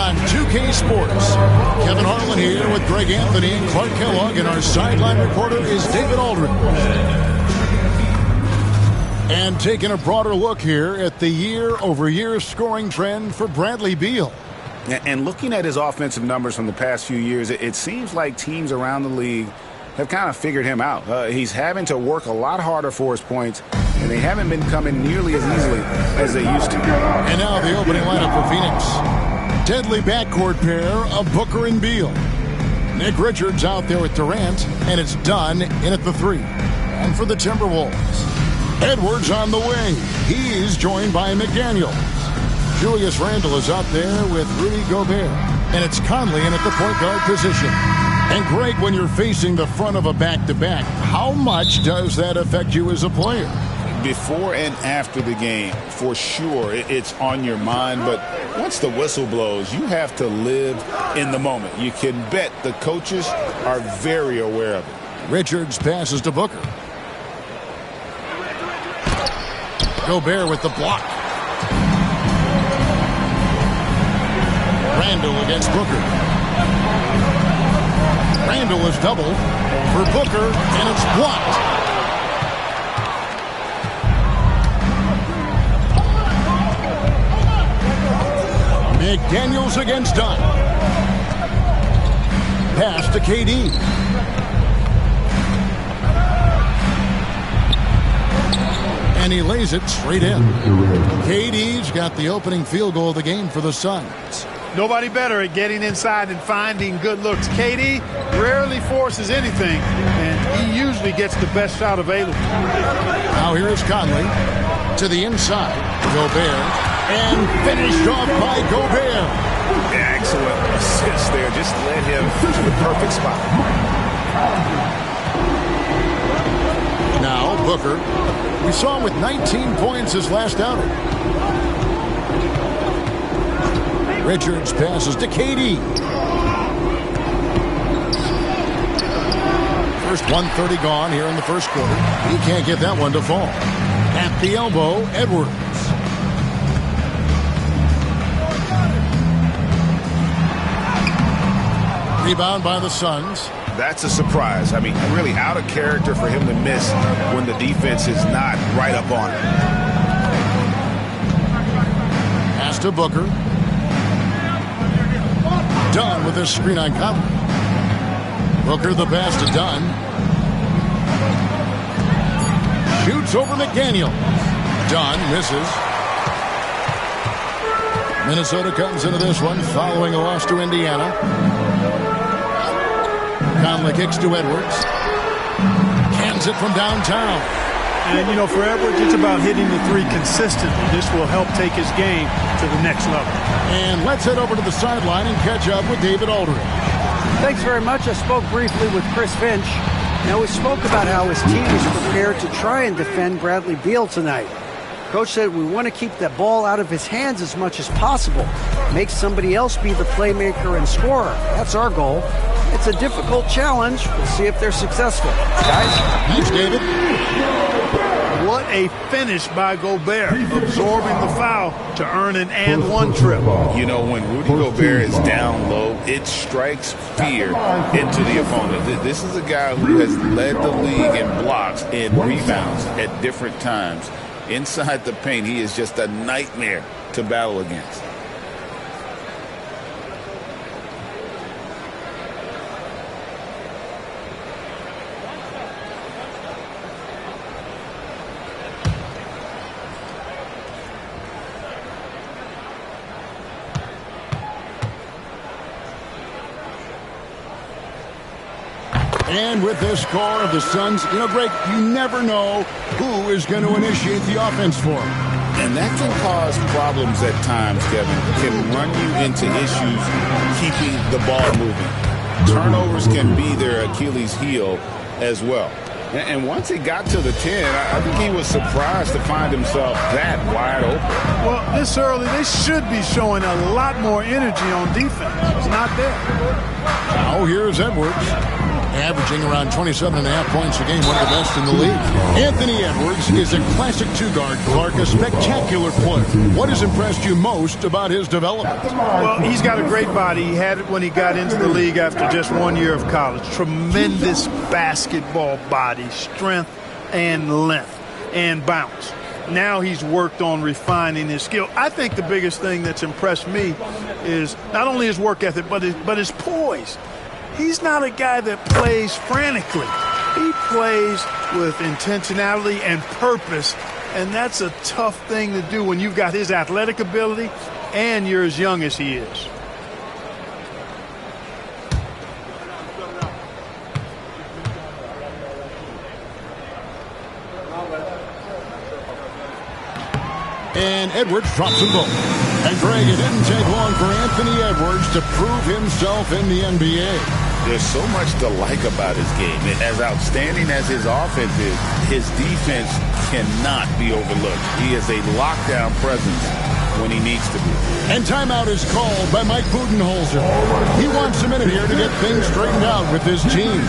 on 2K Sports. Kevin Harlan here with Greg Anthony and Clark Kellogg, and our sideline reporter is David Aldridge. And taking a broader look here at the year-over-year scoring trend for Bradley Beal. And looking at his offensive numbers from the past few years, it seems like teams around the league have kind of figured him out. He's having to work a lot harder for his points, and they haven't been coming nearly as easily as they used to. And now the opening lineup for Phoenix. Deadly backcourt pair of Booker and Beal. Nick Richards out there with Durant, and it's Dunn in at the 3. And for the Timberwolves, Edwards on the way. He's joined by McDaniels. Julius Randle is out there with Rudy Gobert, and it's Conley in at the point guard position. And Greg, when you're facing the front of a back-to-back, how much does that affect you as a player? Before and after the game, for sure, it's on your mind. But once the whistle blows, you have to live in the moment. You can bet the coaches are very aware of it. Richards passes to Booker. Gobert with the block. Randle against Booker. Randle is doubled for Booker, and it's blocked. McDaniels against Dunn. Pass to KD. And he lays it straight in. KD's got the opening field goal of the game for the Suns. Nobody better at getting inside and finding good looks. KD rarely forces anything, and he usually gets the best shot available. Now here is Conley to the inside. Gobert, and finished off by Gobert. Excellent assist there. Just led him to the perfect spot. Now Booker. We saw him with 19 points his last outing. Richards passes to KD. First 1:30 gone here in the first quarter. He can't get that one to fall. At the elbow, Edwards. Rebound by the Suns. That's a surprise. I mean, really out of character for him to miss when the defense is not right up on him. Pass to Booker. Dunn with his screen on Conley. Booker the pass to Dunn. Shoots over McDaniel. Dunn misses. Minnesota comes into this one following a loss to Indiana. Conley kicks to Edwards. Cans it from downtown. And, you know, for Edwards, it's about hitting the 3 consistently. This will help take his game to the next level. And let's head over to the sideline and catch up with David Aldridge. Thanks very much. I spoke briefly with Chris Finch. Now, we spoke about how his team is prepared to try and defend Bradley Beal tonight. Coach said we want to keep that ball out of his hands as much as possible. Make somebody else be the playmaker and scorer. That's our goal. It's a difficult challenge. We'll see if they're successful. Guys? Thanks, David. What a finish by Gobert, absorbing the foul to earn an and-one trip. You know, when Rudy Gobert is down low, it strikes fear into the opponent. This is a guy who has led the league in blocks and rebounds at different times. Inside the paint, he is just a nightmare to battle against. And with this score of the Suns, you know, Greg, you never know who is going to initiate the offense for them. And that can cause problems at times, Kevin. Can run you into issues keeping the ball moving. Turnovers can be their Achilles heel as well. And once he got to the 10, I think he was surprised to find himself that wide open. Well, this early, they should be showing a lot more energy on defense. It's not there. Now here's Edwards. averaging around 27.5 points a game, one of the best in the league. Anthony Edwards is a classic two-guard, Clark, a spectacular player. What has impressed you most about his development? Well, he's got a great body. He had it when he got into the league after just 1 year of college. Tremendous basketball body, strength and length and bounce. Now he's worked on refining his skill. I think the biggest thing that's impressed me is not only his work ethic, but his poise. He's not a guy that plays frantically. He plays with intentionality and purpose, and that's a tough thing to do when you've got his athletic ability and you're as young as he is. And Edwards drops them both. And Greg, it didn't take long for Anthony Edwards to prove himself in the NBA. There's so much to like about his game. As outstanding as his offense is, his defense cannot be overlooked. He is a lockdown presence when he needs to be. And timeout is called by Mike Budenholzer. He wants a minute here to get things straightened out with his team.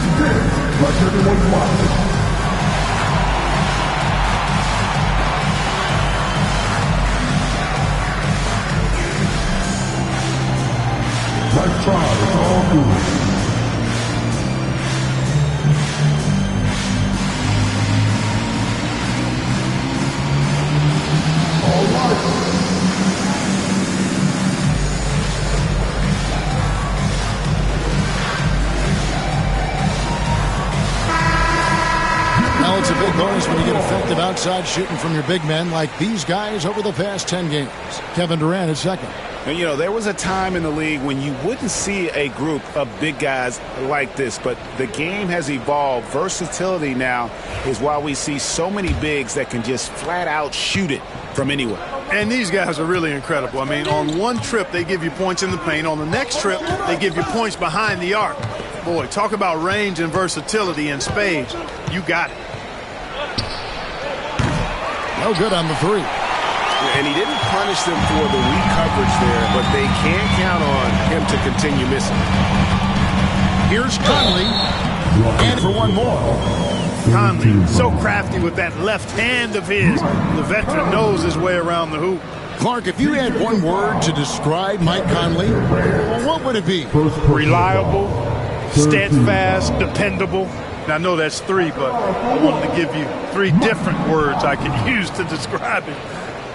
Nice try, it's all good. Now it's a big bonus when you get effective outside shooting from your big men like these guys over the past 10 games. Kevin Durant is second. And, you know, there was a time in the league when you wouldn't see a group of big guys like this, but the game has evolved. Versatility now is why we see so many bigs that can just flat out shoot it from anywhere. And these guys are really incredible. I mean, on one trip, they give you points in the paint. On the next trip, they give you points behind the arc. Boy, talk about range and versatility in spades. You got it. No good on the three. And he didn't punish them for the weak coverage there, but they can count on him to continue missing. Here's Conley. And for one more. Conley, so crafty with that left hand of his. The veteran knows his way around the hoop. Clark, if you had one word to describe Mike Conley, well, what would it be? Reliable, steadfast, dependable. Now, I know that's three, but I wanted to give you three different words I could use to describe it.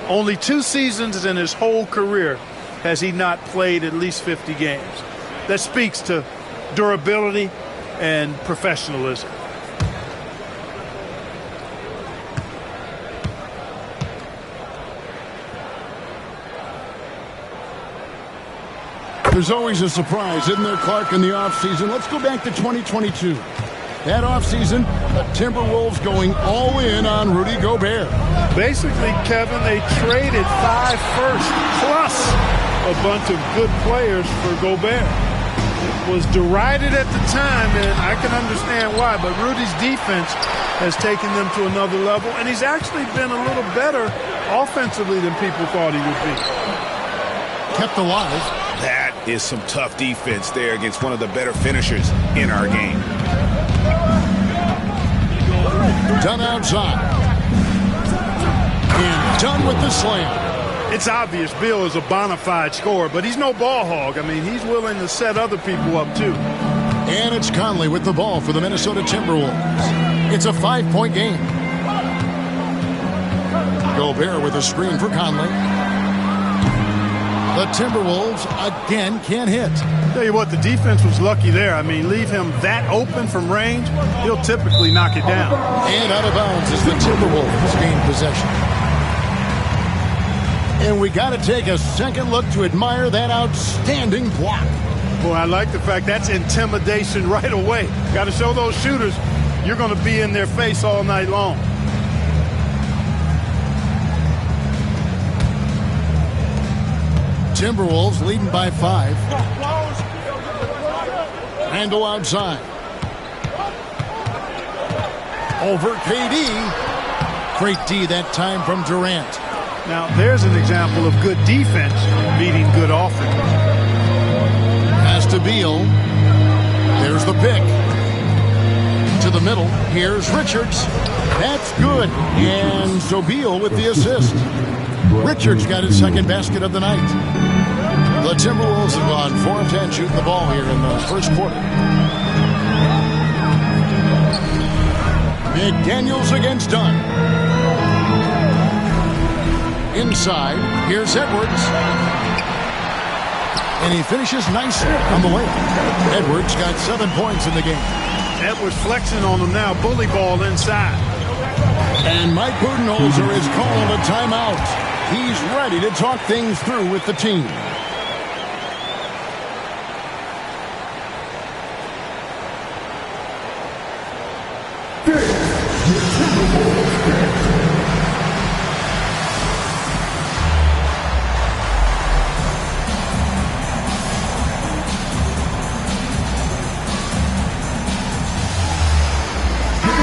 Only 2 seasons in his whole career has he not played at least 50 games. That speaks to durability and professionalism. There's always a surprise, isn't there, Clark, in the offseason? Let's go back to 2022. That offseason, the Timberwolves going all in on Rudy Gobert. Basically, Kevin, they traded 5 firsts plus a bunch of good players for Gobert. It was derided at the time, and I can understand why, but Rudy's defense has taken them to another level, and he's actually been a little better offensively than people thought he would be. Kept alive. That is some tough defense there against one of the better finishers in our game. Done outside. And done with the slam. It's obvious Bill is a bona fide scorer, but he's no ball hog. I mean, he's willing to set other people up, too. And it's Conley with the ball for the Minnesota Timberwolves. It's a 5-point game. Gobert with a screen for Conley. The Timberwolves again can't hit. Tell you what, the defense was lucky there. I mean, leave him that open from range, he'll typically knock it down. And out of bounds as the Timberwolves gain possession. And we got to take a second look to admire that outstanding block. Boy, I like the fact that's intimidation right away. Got to show those shooters you're going to be in their face all night long. Timberwolves leading by 5. Randle outside. Over KD. Great D that time from Durant. Now, there's an example of good defense beating good offense. Pass to Beal. There's the pick. the middle. Here's Richards. That's good. And so Beal with the assist. Richards got his second basket of the night. The Timberwolves have gone 4 of 10 shooting the ball here in the first quarter. McDaniels against Dunn. Inside, here's Edwards. And he finishes nicely on the way. Edwards got 7 points in the game. Edwards flexing on him now. Bully ball inside. And Mike Budenholzer is calling a timeout. He's ready to talk things through with the team.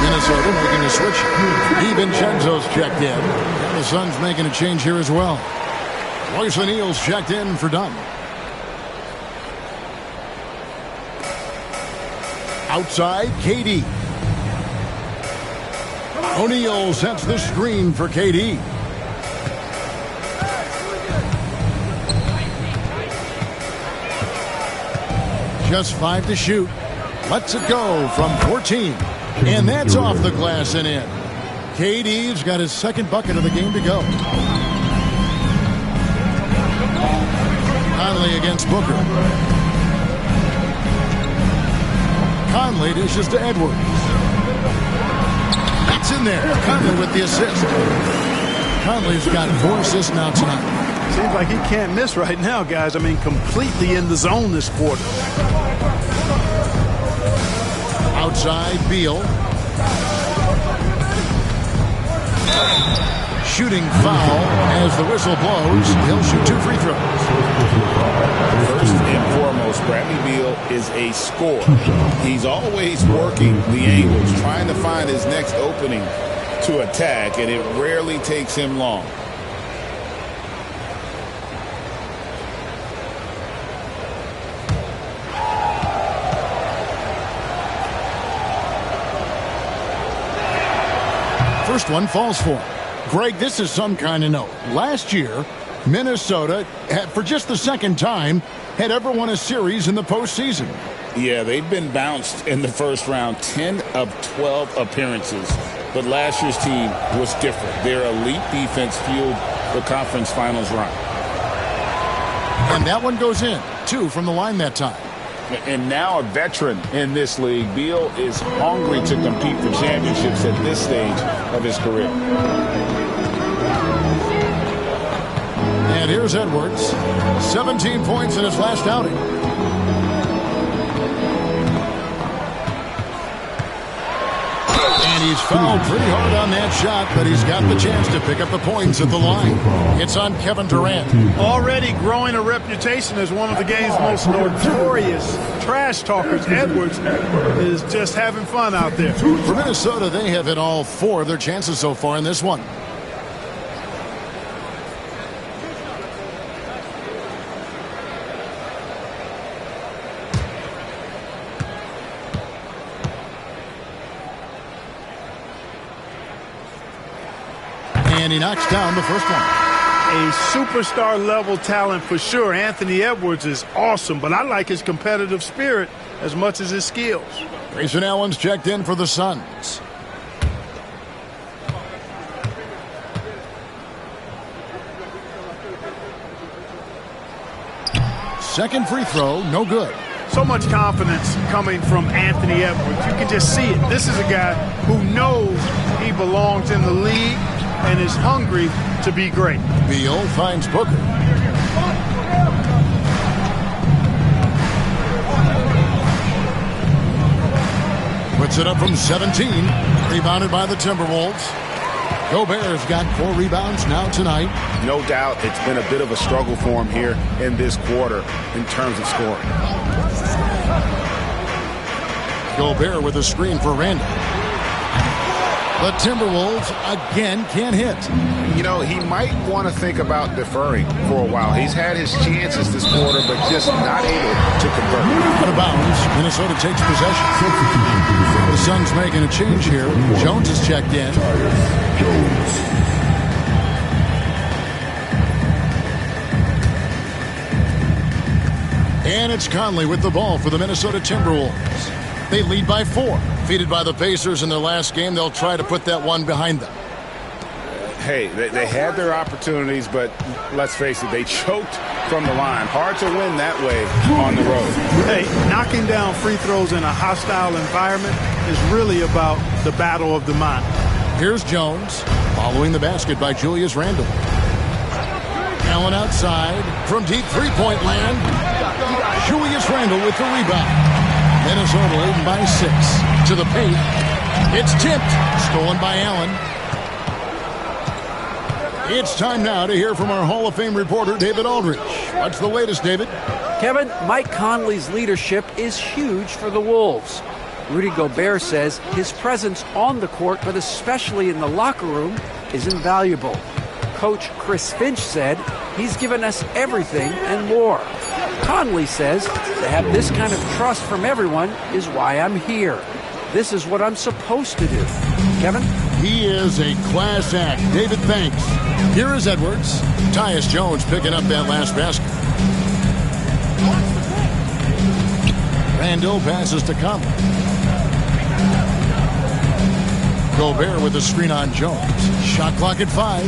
Minnesota making a switch. DiVincenzo's checked in. And the Suns making a change here as well. Royce O'Neal's checked in for Dunn. Outside, KD. O'Neal sets the screen for KD. Just 5 to shoot. Lets it go from 14. And that's off the glass and in. KD's got his second bucket of the game to go. Conley against Booker. Conley dishes to Edwards. That's in there. Conley with the assist. Conley's got 4 assists now tonight. Seems like he can't miss right now, guys. I mean, completely in the zone this quarter. Outside, Beal. Shooting foul as the whistle blows. He'll shoot 2 free throws. First and foremost, Bradley Beal is a scorer. He's always working the angles, trying to find his next opening to attack, and it rarely takes him long. First one falls for him. Greg, this is some kind of note. Last year, Minnesota, for just the second time, had ever won a series in the postseason. Yeah, they've been bounced in the first round, 10 of 12 appearances. But last year's team was different. Their elite defense fueled the conference finals run. And that one goes in. 2 from the line that time. And now a veteran in this league, Beal is hungry to compete for championships at this stage of his career. And here's Edwards. 17 points in his last outing. And he's fouled pretty hard on that shot, but he's got the chance to pick up the points at the line. It's on Kevin Durant. Already growing a reputation as one of the game's most notorious trash talkers. Edwards is just having fun out there. For Minnesota, they have hit all 4 of their chances so far in this one. And he knocks down the first one. A superstar level talent for sure. Anthony Edwards is awesome, but I like his competitive spirit as much as his skills. Grayson Allen's checked in for the Suns. Second free throw, no good. So much confidence coming from Anthony Edwards. You can just see it. This is a guy who knows he belongs in the league and is hungry to be great. Beal finds Booker. Puts it up from 17. Rebounded by the Timberwolves. Gobert's got 4 rebounds now tonight. No doubt it's been a bit of a struggle for him here in this quarter in terms of scoring. Gobert with a screen for Randall. The Timberwolves again can't hit. You know, he might want to think about deferring for a while. He's had his chances this quarter, but just not able to convert. Out of bounds, Minnesota takes possession. The Suns making a change here. Jones is checked in. And it's Conley with the ball for the Minnesota Timberwolves. They lead by 4. Defeated by the Pacers in their last game, they'll try to put that one behind them. Hey, they had their opportunities, but let's face it, they choked from the line. Hard to win that way on the road. Hey, knocking down free throws in a hostile environment is really about the battle of the mind. Here's Jones, following the basket by Julius Randle. Allen outside from deep three-point land. Julius Randle with the rebound. Minnesota leading by 6. To the paint. It's tipped. Stolen by Allen. It's time now to hear from our Hall of Fame reporter, David Aldridge. What's the latest, David? Kevin, Mike Conley's leadership is huge for the Wolves. Rudy Gobert says his presence on the court, but especially in the locker room, is invaluable. Coach Chris Finch said he's given us everything and more. Conley says to have this kind of trust from everyone is why I'm here. This is what I'm supposed to do. Kevin? He is a class act. David, thanks. Here is Edwards. Tyus Jones picking up that last basket. Randle passes to Conley. Gobert with the screen on Jones. Shot clock at 5.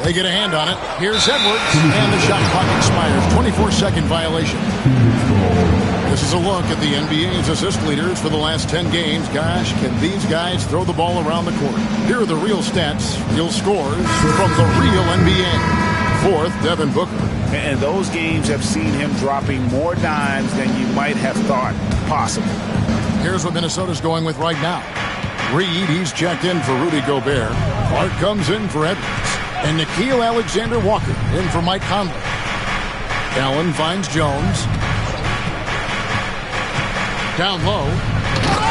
They get a hand on it. Here's Edwards. And the shot clock expires. 24-second violation. This is a look at the NBA's assist leaders for the last 10 games. Gosh, can these guys throw the ball around the court? Here are the real stats, real scores from the real NBA. 4th, Devin Booker. And those games have seen him dropping more dimes than you might have thought possible. Here's what Minnesota's going with right now. Reed, he's checked in for Rudy Gobert. Clark comes in for Edwards. And Nickeil Alexander-Walker in for Mike Conley. Allen finds Jones. Down low.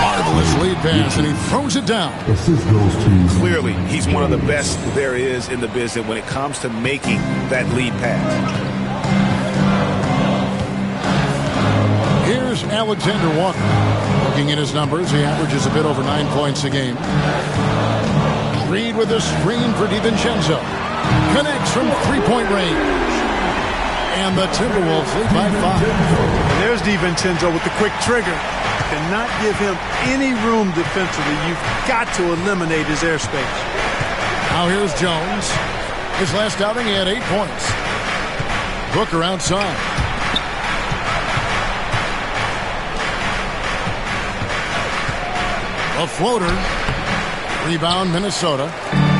Marvelous lead pass, and he throws it down. Assist goes to... Clearly, he's one of the best there is in the business when it comes to making that lead pass. Here's Alexander-Walker. Looking at his numbers, he averages a bit over 9 points a game. Reed with a screen for DiVincenzo. Connects from three-point range. And the Timberwolves lead by 5. There's DiVincenzo with the quick trigger. Cannot give him any room defensively. You've got to eliminate his airspace. Now here's Jones. His last outing, he had 8 points. Booker outside. A floater. Rebound, Minnesota.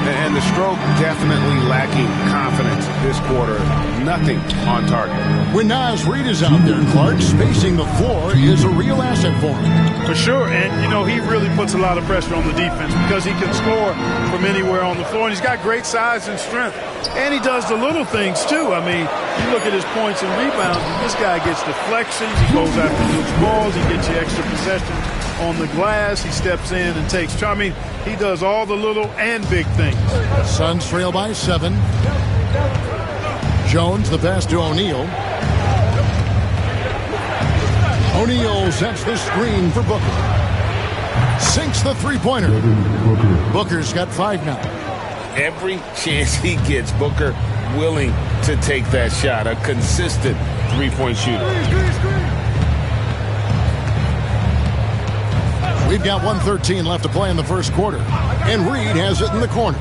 And the stroke definitely lacking confidence this quarter. Nothing on target. When Naz Reid is out there, Clark, spacing the floor is a real asset for him. For sure, and, you know, he really puts a lot of pressure on the defense because he can score from anywhere on the floor, and he's got great size and strength. And he does the little things, too. I mean, you look at his points and rebounds, and this guy gets deflections, he goes after loose balls, he gets you extra possessions on the glass, he steps in and takes charge. I mean, he does all the little and big things. Suns trail by 7. Jones, the pass to O'Neal. O'Neal sets the screen for Booker. Sinks the three-pointer. Booker's got 5 now. Every chance he gets, Booker willing to take that shot. A consistent three-point shooter. We've got 1:13 left to play in the first quarter. And Reed has it in the corner.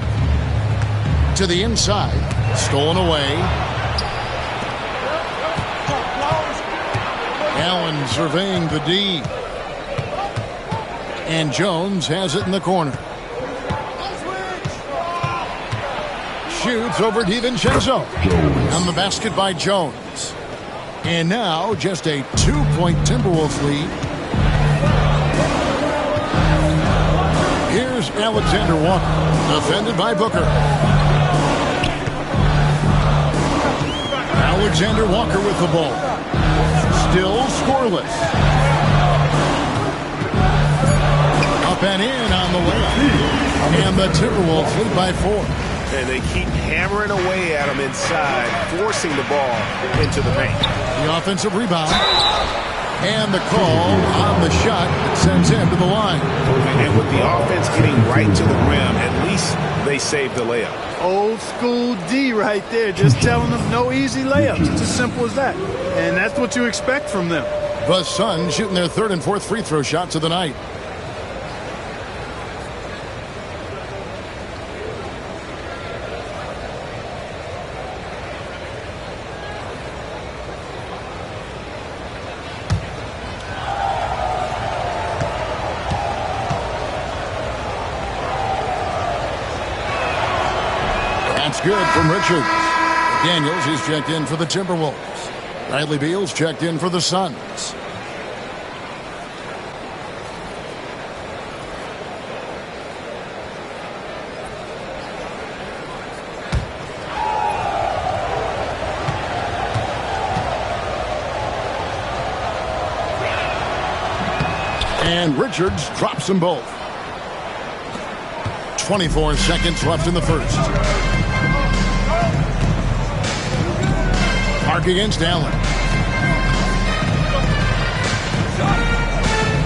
To the inside. Stolen away. Allen surveying the D. And Jones has it in the corner. Shoots over DiVincenzo. And the basket by Jones. And now just a 2-point Timberwolves lead. Here's Alexander Walker, defended by Booker. Alexander Walker with the ball. Still scoreless. and in on the way. And the Timberwolves lead by 4. And they keep hammering away at him inside, forcing the ball into the paint. The offensive rebound. And the call on the shot that sends him to the line. And with the offense getting right to the rim, at least they saved the layup. Old school D right there, just telling them no easy layups. It's as simple as that. And that's what you expect from them. The Suns shooting their 3rd and 4th free throw shots of the night. That's good from Richards. Daniels, he's checked in for the Timberwolves. Bradley Beal's checked in for the Suns. And Richards drops them both. 24 seconds left in the first. Mark against Allen.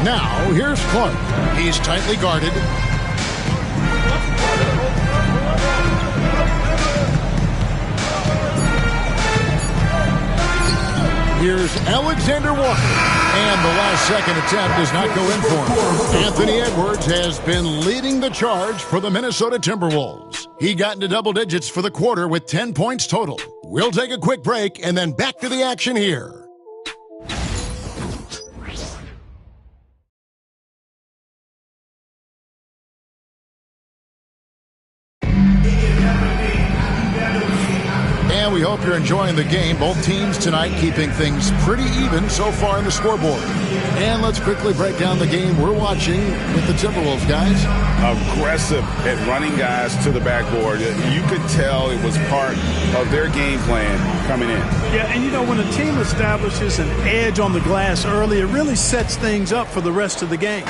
Now, here's Clark. He's tightly guarded. Here's Alexander Walker. And the last second attempt does not go in for him. Anthony Edwards has been leading the charge for the Minnesota Timberwolves. He got into double digits for the quarter with 10 points total. We'll take a quick break and then back to the action here. And we hope you're enjoying the game. Both teams tonight keeping things pretty even so far in the scoreboard. And let's quickly break down the game we're watching with the Timberwolves, guys. Aggressive at running guys to the backboard. You could tell it was part of their game plan coming in. Yeah, and you know, when a team establishes an edge on the glass early, it really sets things up for the rest of the game.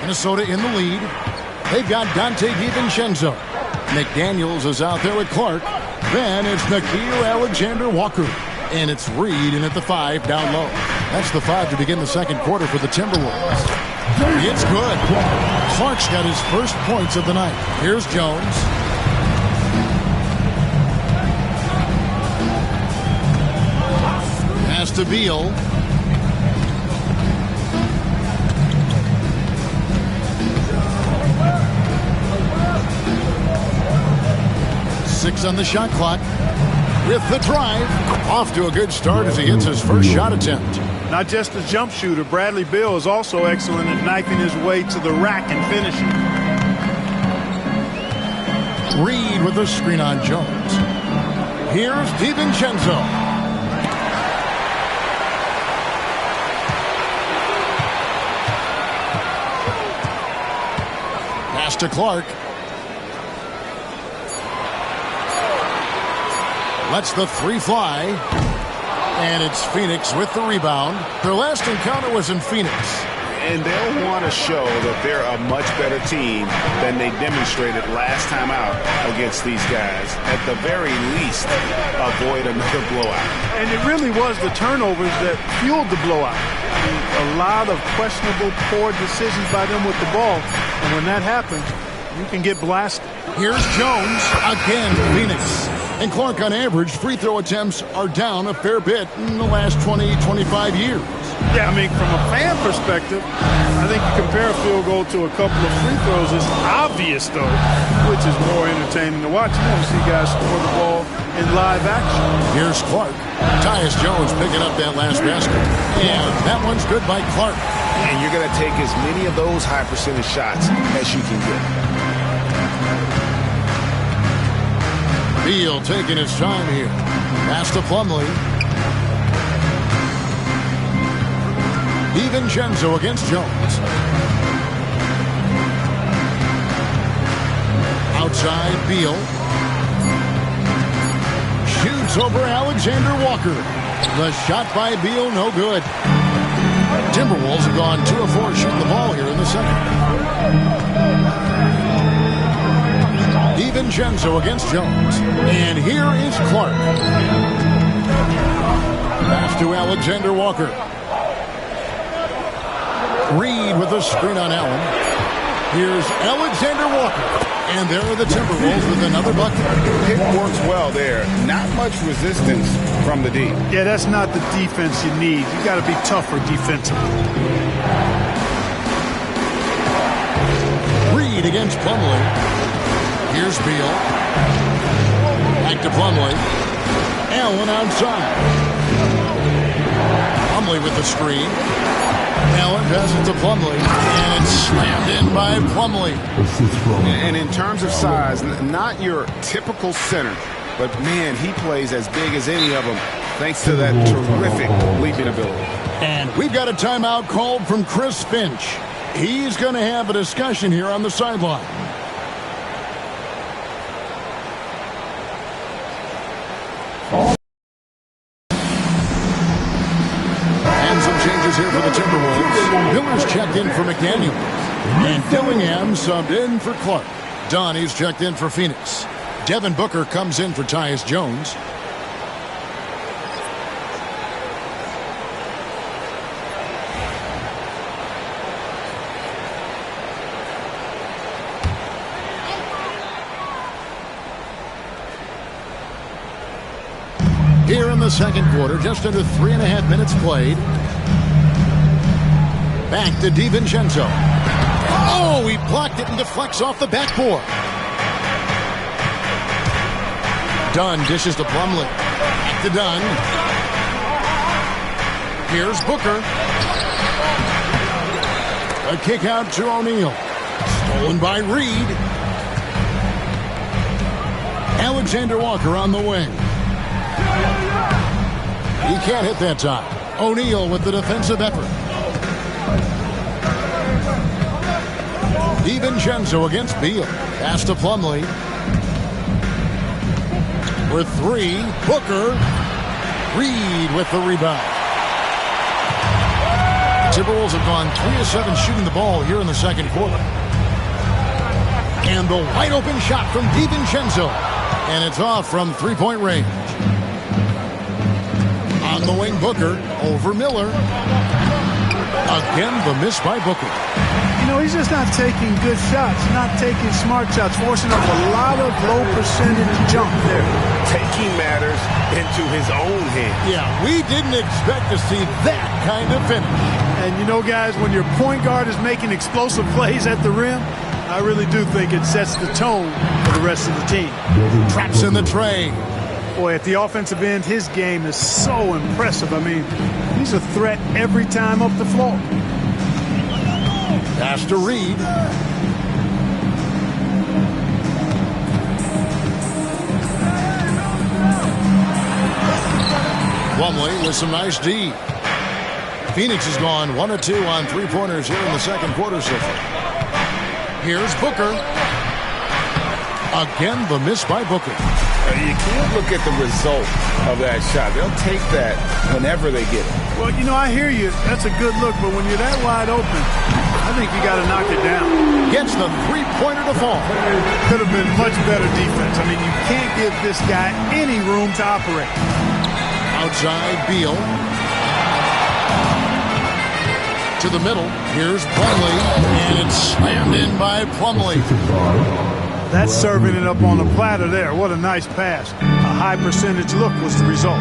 Minnesota in the lead. They've got Dante DiVincenzo. McDaniels is out there with Clark. Then it's Nickeil Alexander-Walker. And it's Reed in at the 5 down low. That's the 5 to begin the second quarter for the Timberwolves. It's good. Clark's got his first points of the night. Here's Jones. Pass to Beal. Six on the shot clock. With the drive, off to a good start as he hits his first shot attempt. Not just a jump shooter, Bradley Beal is also excellent at knifing his way to the rack and finishing. Reed with a screen on Jones. Here's DiVincenzo. Pass to Clark. Lets the 3 fly. And it's Phoenix with the rebound. Their last encounter was in Phoenix. And they'll want to show that they're a much better team than they demonstrated last time out against these guys. At the very least, avoid another blowout. And it really was the turnovers that fueled the blowout. I mean, a lot of questionable, poor decisions by them with the ball. And when that happens, you can get blasted. Here's Jones. Again, Phoenix. And Clark, on average, free throw attempts are down a fair bit in the last 20, 25 years. Yeah, I mean, from a fan perspective, I think you compare a field goal to a couple of free throws. It's obvious, though, which is more entertaining to watch. You want to see guys score the ball in live action. Here's Clark. Tyus Jones picking up that last basket. And that one's good by Clark. And you're going to take as many of those high percentage shots as you can get. Beal taking his time here. Pass to Plumlee. DiVincenzo against Jones. Outside, Beal. Shoots over Alexander Walker. The shot by Beal, no good. Timberwolves have gone 2 of 4 shooting the ball here in the second. DiVincenzo against Jones. And here is Clark. Pass to Alexander Walker. Reed with a screen on Allen. Here's Alexander Walker. And there are the Timberwolves with another bucket. Pick works well there. Not much resistance from the D. Yeah, that's not the defense you need. You got to be tougher defensively. Reed against Plumlee. Here's Beal. Back to Plumlee. Allen outside. Plumlee with the screen. Allen passes to Plumlee, and it's slammed in by Plumlee. And in terms of size, not your typical center, but man, he plays as big as any of them thanks to that terrific leaping ability. And we've got a timeout called from Chris Finch. He's going to have a discussion here on the sideline. Here for the Timberwolves. Miller's checked in for McDaniel. And Dillingham subbed in for Clark. Donnie's checked in for Phoenix. Devin Booker comes in for Tyus Jones. Here in the second quarter, just under 3.5 minutes played. Back to DiVincenzo. Oh, he blocked it and deflects off the backboard. Dunn dishes to Plumlee. Back to Dunn. Here's Booker. A kick out to O'Neal. Stolen by Reed. Alexander Walker on the wing. He can't hit that time. O'Neal with the defensive effort. DiVincenzo against Beal. Pass to Plumlee. For 3, Booker. Reed with the rebound. The Timberwolves have gone 3 of 7 shooting the ball here in the second quarter. And the wide open shot from DiVincenzo. And it's off from 3-point range. On the wing, Booker over Miller. Again, the miss by Booker. You know, he's just not taking good shots, not taking smart shots, forcing up a lot of low percentage jump there. Taking matters into his own hands. Yeah, we didn't expect to see that kind of finish. And you know, guys, when your point guard is making explosive plays at the rim, I really do think it sets the tone for the rest of the team. Traps in the tray. Boy, at the offensive end, his game is so impressive. I mean, he's a threat every time up the floor. Pass to Reed. Plumlee with some nice D. Phoenix has gone 1 of 2 on 3-pointers here in the second quarter so far. Here's Booker. Again, the miss by Booker. You can't look at the result of that shot. They'll take that whenever they get it. Well, you know, I hear you. That's a good look, but when you're that wide open, I think you got to knock it down. Gets the 3-pointer to fall. Could have been much better defense. I mean, you can't give this guy any room to operate. Outside, Beal. To the middle. Here's Plumlee. And it's slammed in by Plumlee. That's serving it up on a platter there. What a nice pass. A high percentage look was the result.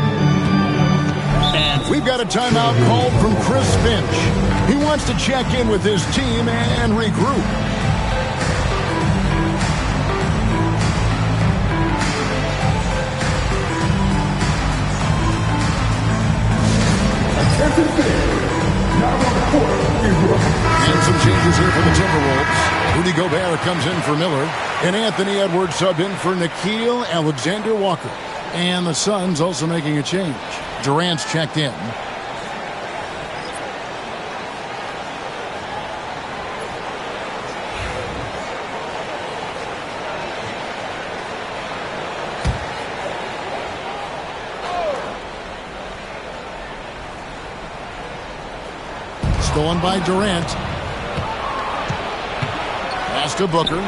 And we've got a timeout called from Chris Finch. He wants to check in with his team and regroup. And some changes here for the Timberwolves. Rudy Gobert comes in for Miller. And Anthony Edwards subbed in for Nickeil Alexander Walker. And the Suns also making a change. Durant's checked in. Stolen by Durant. Pass to Booker.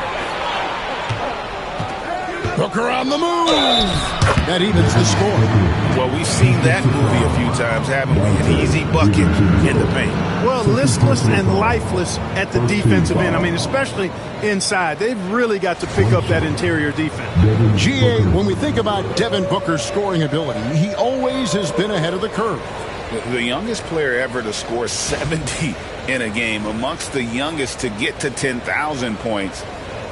Booker on the move. That evens the score. Well, we've seen that movie a few times, haven't we? An easy bucket in the paint. Well, listless and lifeless at the defensive end. I mean, especially inside. They've really got to pick up that interior defense. GA, when we think about Devin Booker's scoring ability, he always has been ahead of the curve. The youngest player ever to score 70 in a game, amongst the youngest to get to 10,000 points.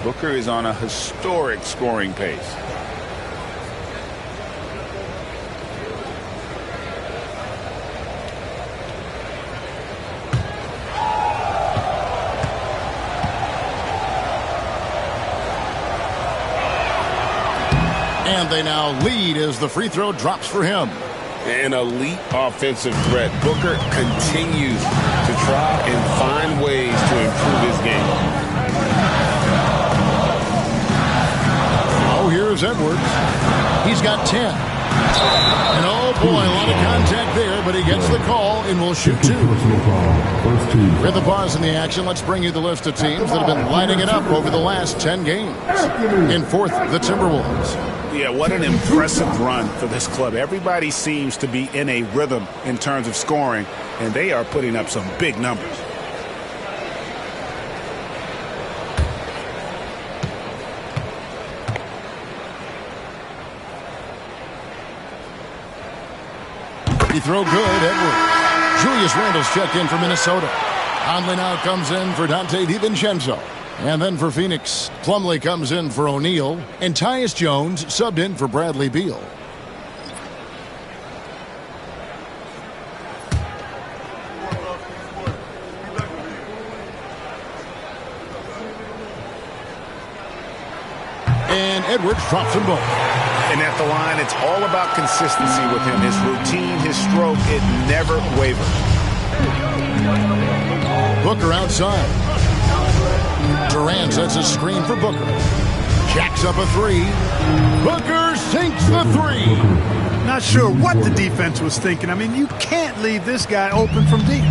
Booker is on a historic scoring pace. And they now lead as the free throw drops for him. An elite offensive threat. Booker continues to try and find ways to improve his game. Oh, here's Edwards. He's got 10. And oh boy, a lot of contact there, but he gets the call and will shoot 2. With the pause in the action, let's bring you the list of teams that have been lighting it up over the last 10 games. In fourth, the Timberwolves. Yeah, what an impressive run for this club. Everybody seems to be in a rhythm in terms of scoring, and they are putting up some big numbers. He throw good, Edwards. Julius Randle's checked in for Minnesota. Conley now comes in for Dante DiVincenzo. And then for Phoenix, Plumlee comes in for O'Neal. And Tyus Jones subbed in for Bradley Beal. And Edwards drops them both. And at the line, it's all about consistency with him. His routine, his stroke, it never wavers. Booker outside. Durant sets a screen for Booker. Jacks up a 3. Booker sinks the 3. Not sure what the defense was thinking. I mean, you can't leave this guy open from deep.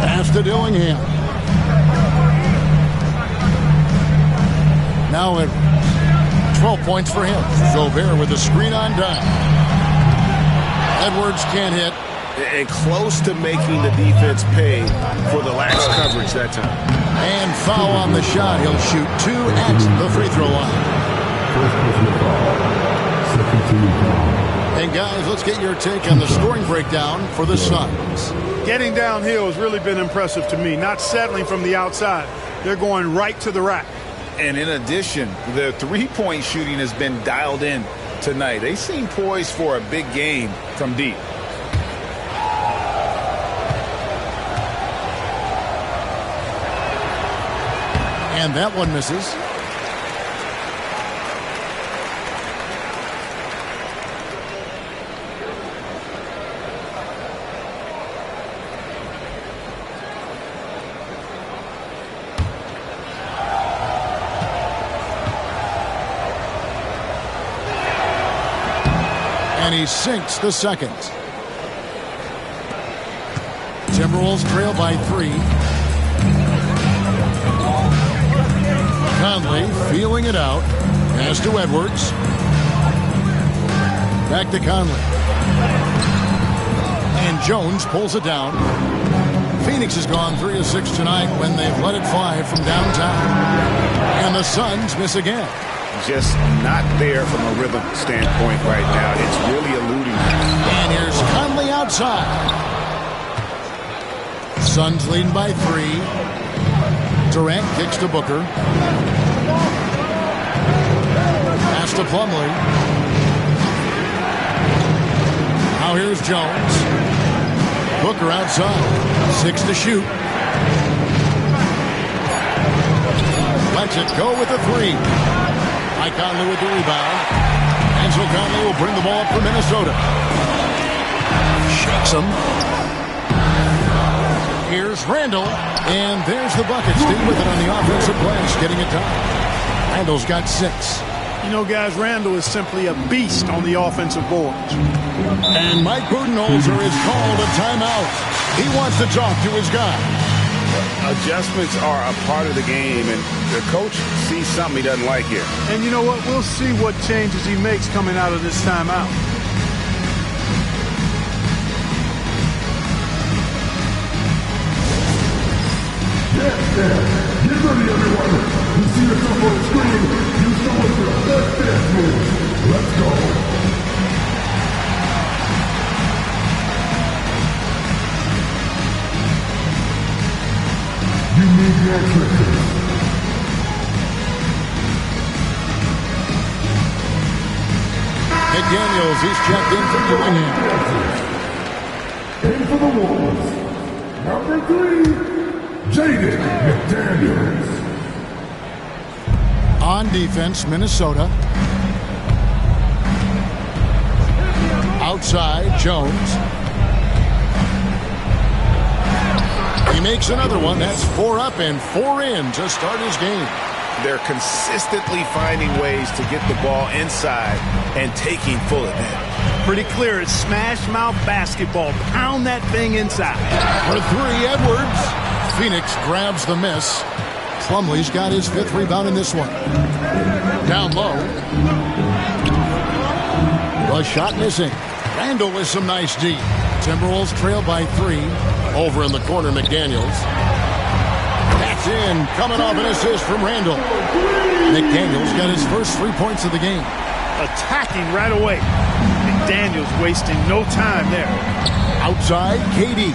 Pass to Dillingham. Now Edwards. 12 points for him. Gobert with a screen on down. Edwards can't hit. And close to making the defense pay for the lax coverage that time. And foul on the shot. He'll shoot 2 at the free throw line. And guys, let's get your take on the scoring breakdown for the Suns. Getting downhill has really been impressive to me. Not settling from the outside. They're going right to the rack. And in addition, the three-point shooting has been dialed in tonight. They seem poised for a big game from deep. And that one misses. And he sinks the second. Timberwolves trail by 3. Conley feeling it out. Pass to Edwards. Back to Conley. And Jones pulls it down. Phoenix has gone 3 of 6 tonight when they've let it fly from downtown. And the Suns miss again. Just not there from a rhythm standpoint right now. It's really eluding him. And here's Conley outside. Suns leading by 3. Durant kicks to Booker. Pass to Plumlee. Now here's Jones. Booker outside. 6 to shoot. Lets it go with the 3. Mike Conley with the rebound. And so Conley will bring the ball up for Minnesota. Shakes him. Here's Randle. And there's the bucket. Stay with it on the offensive glass, getting it done. Randle's got 6. You know, guys, Randle is simply a beast on the offensive boards. And Mike Budenholzer is called a timeout. He wants to talk to his guy. Adjustments are a part of the game, and the coach sees something he doesn't like here. And you know what? We'll see what changes he makes coming out of this timeout. Get ready, everyone. You see yourself on the screen. You show us your best dance moves. Let's go. You need more trickers. McDaniels, he's checked in for Dillingham. In for the Wolves. Number 3, Jaden McDaniels. On defense, Minnesota. Outside, Jones. He makes another one. That's 4 up and 4 in to start his game. They're consistently finding ways to get the ball inside and taking full advantage. Pretty clear. It's smash mouth basketball. Pound that thing inside. For 3, Edwards. Phoenix grabs the miss. Plumlee's got his 5th rebound in this one. Down low. The shot missing. Randall with some nice D. Timberwolves trail by 3. Over in the corner, McDaniels. That's in. Coming off an assist from Randall. McDaniels got his first 3 points of the game. Attacking right away. McDaniels wasting no time there. Outside, KD.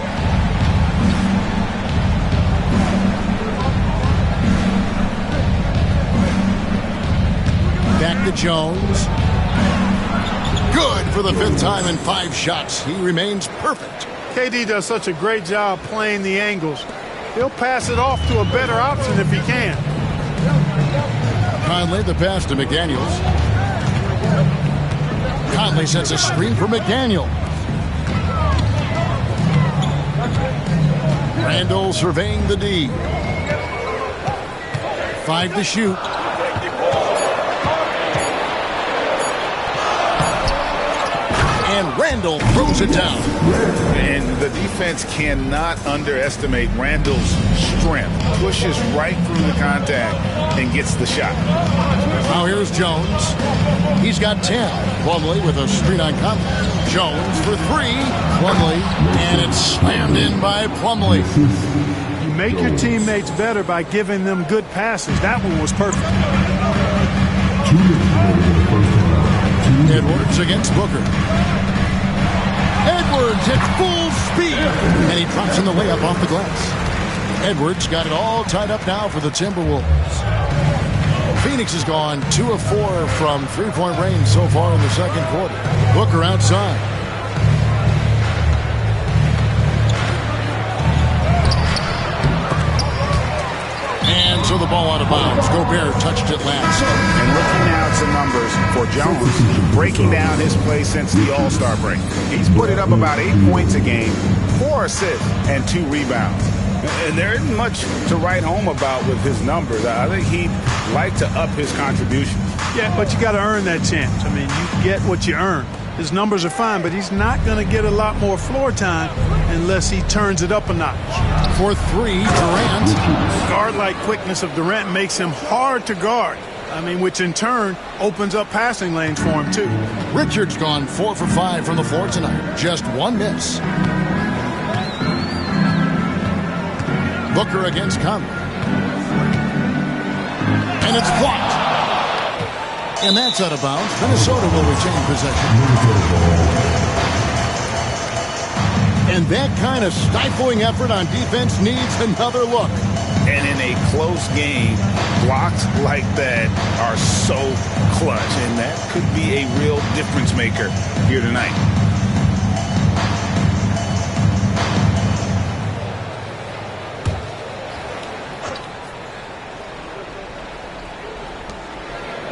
Back to Jones. Good for the 5th time in 5 shots. He remains perfect. KD does such a great job playing the angles. He'll pass it off to a better option if he can. Conley the pass to McDaniels. Conley sets a screen for McDaniel. Randall surveying the D. 5 to shoot. And Randall throws it down. And the defense cannot underestimate Randall's strength. Pushes right through the contact and gets the shot. Now here's Jones. He's got 10. Plumlee with a screen on Conley. Jones for 3. Plumlee. And it's slammed in by Plumlee. You make your teammates better by giving them good passes. That one was perfect. Edwards against Booker. Edwards at full speed. And he drops in the layup off the glass. Edwards got it all tied up now for the Timberwolves. Phoenix has gone 2 of 4 from 3-point range so far in the second quarter. Booker outside. And so the ball out of bounds. Gobert touched it last. And looking now at some numbers for Jones, breaking down his play since the All-Star break. He's put it up about 8 points a game, 4 assists, and 2 rebounds. And there isn't much to write home about with his numbers. I think he'd like to up his contribution. Yeah, but you got to earn that chance. I mean, you get what you earn. His numbers are fine, but he's not going to get a lot more floor time unless he turns it up a notch. For 3, Durant. The guard-like quickness of Durant makes him hard to guard. I mean, which in turn opens up passing lanes for him, too. Richards gone 4 for 5 from the floor tonight. Just 1 miss. Booker against Conley. And it's blocked. And that's out of bounds. Minnesota will retain possession. And that kind of stifling effort on defense needs another look. And in a close game, blocks like that are so clutch. And that could be a real difference maker here tonight.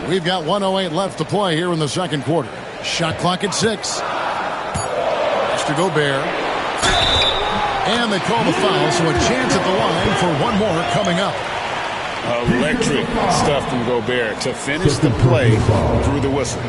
We've got 1:08 left to play here in the second quarter. Shot clock at 6. Mr. Gobert. And they call the foul, so a chance at the line for one more coming up. Electric stuff from Gobert to finish the play through the whistle.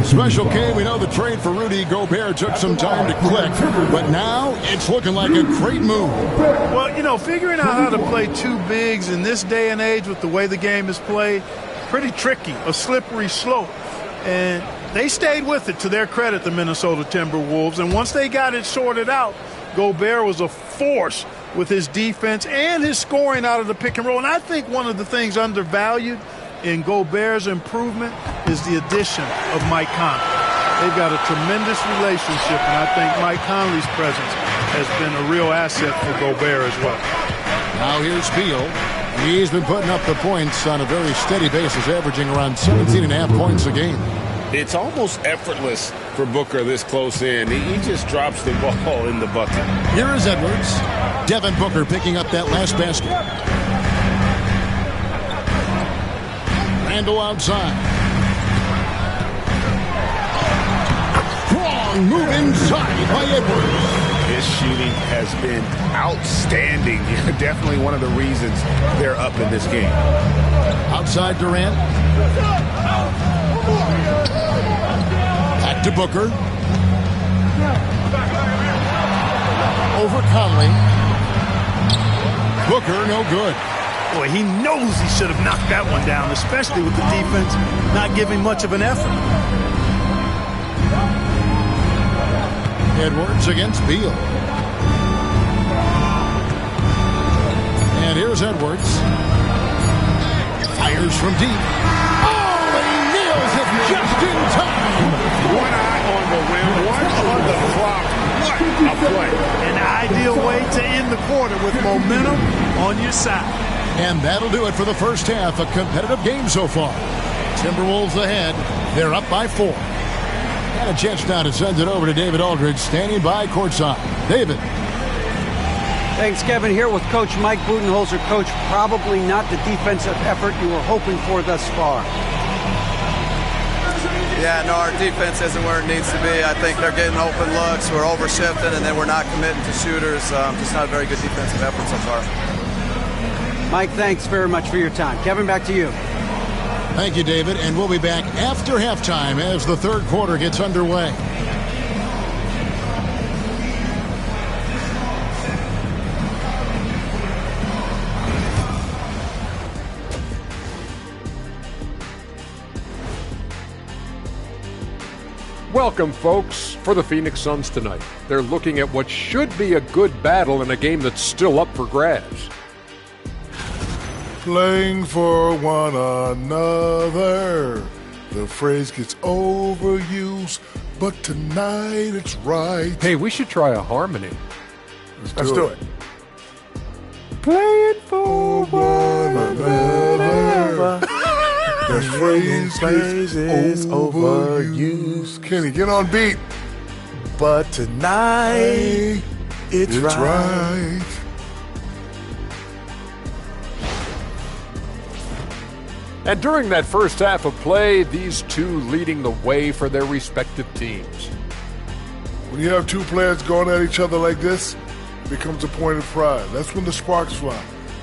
Special K, we know the trade for Rudy Gobert took some time to click, but now it's looking like a great move. Well, you know, figuring out how to play two bigs in this day and age with the way the game is played, pretty tricky, a slippery slope. And they stayed with it, to their credit, the Minnesota Timberwolves. And once they got it sorted out, Gobert was a force with his defense and his scoring out of the pick and roll. And I think one of the things undervalued in Gobert's improvement is the addition of Mike Conley. They've got a tremendous relationship, and I think Mike Conley's presence has been a real asset for Gobert as well. Now here's Beal. He's been putting up the points on a very steady basis, averaging around 17.5 points a game. It's almost effortless for Booker this close in. He just drops the ball in the bucket. Here is Edwards. Devin Booker picking up that last basket. Randle outside. Strong move inside by Edwards. His shooting has been outstanding. Definitely one of the reasons they're up in this game. Outside Durant. Back to Booker. Over Conley. Booker, no good. Boy, he knows he should have knocked that one down, especially with the defense not giving much of an effort. Edwards against Beal. And here's Edwards. Fires from deep. Oh, and he nails it just in time. One eye on the rim, one on the clock. What a play. An ideal way to end the quarter with momentum on your side. And that'll do it for the first half. A competitive game so far. Timberwolves ahead. They're up by 4. And a chance now to send it over to David Aldridge, standing by courtside. David. Thanks, Kevin. Here with Coach Mike Budenholzer. Coach, probably not the defensive effort you were hoping for thus far. Yeah, no, our defense isn't where it needs to be. I think they're getting open looks. We're overshifting, and then we're not committing to shooters. Just not a very good defensive effort so far. Mike, thanks very much for your time. Kevin, back to you. Thank you, David. And we'll be back after halftime as the third quarter gets underway. Welcome, folks, for the Phoenix Suns tonight. They're looking at what should be a good battle in a game that's still up for grabs. Playing for one another. The phrase gets overused, but tonight it's right. Hey, we should try a harmony. Let's do it. Playing for one another. The phrase gets overused. Kenny, get on beat. But tonight it's right. And during that first half of play, these two leading the way for their respective teams. When you have two players going at each other like this, it becomes a point of pride. That's when the sparks fly.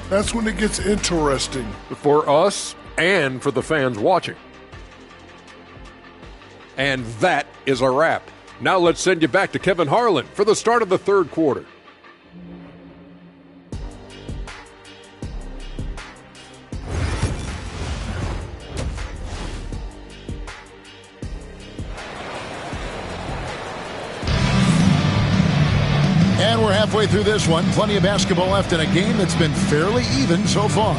That's when it gets interesting. For us and for the fans watching. And that is a wrap. Now let's send you back to Kevin Harlan for the start of the third quarter. And we're halfway through this one. Plenty of basketball left in a game that's been fairly even so far.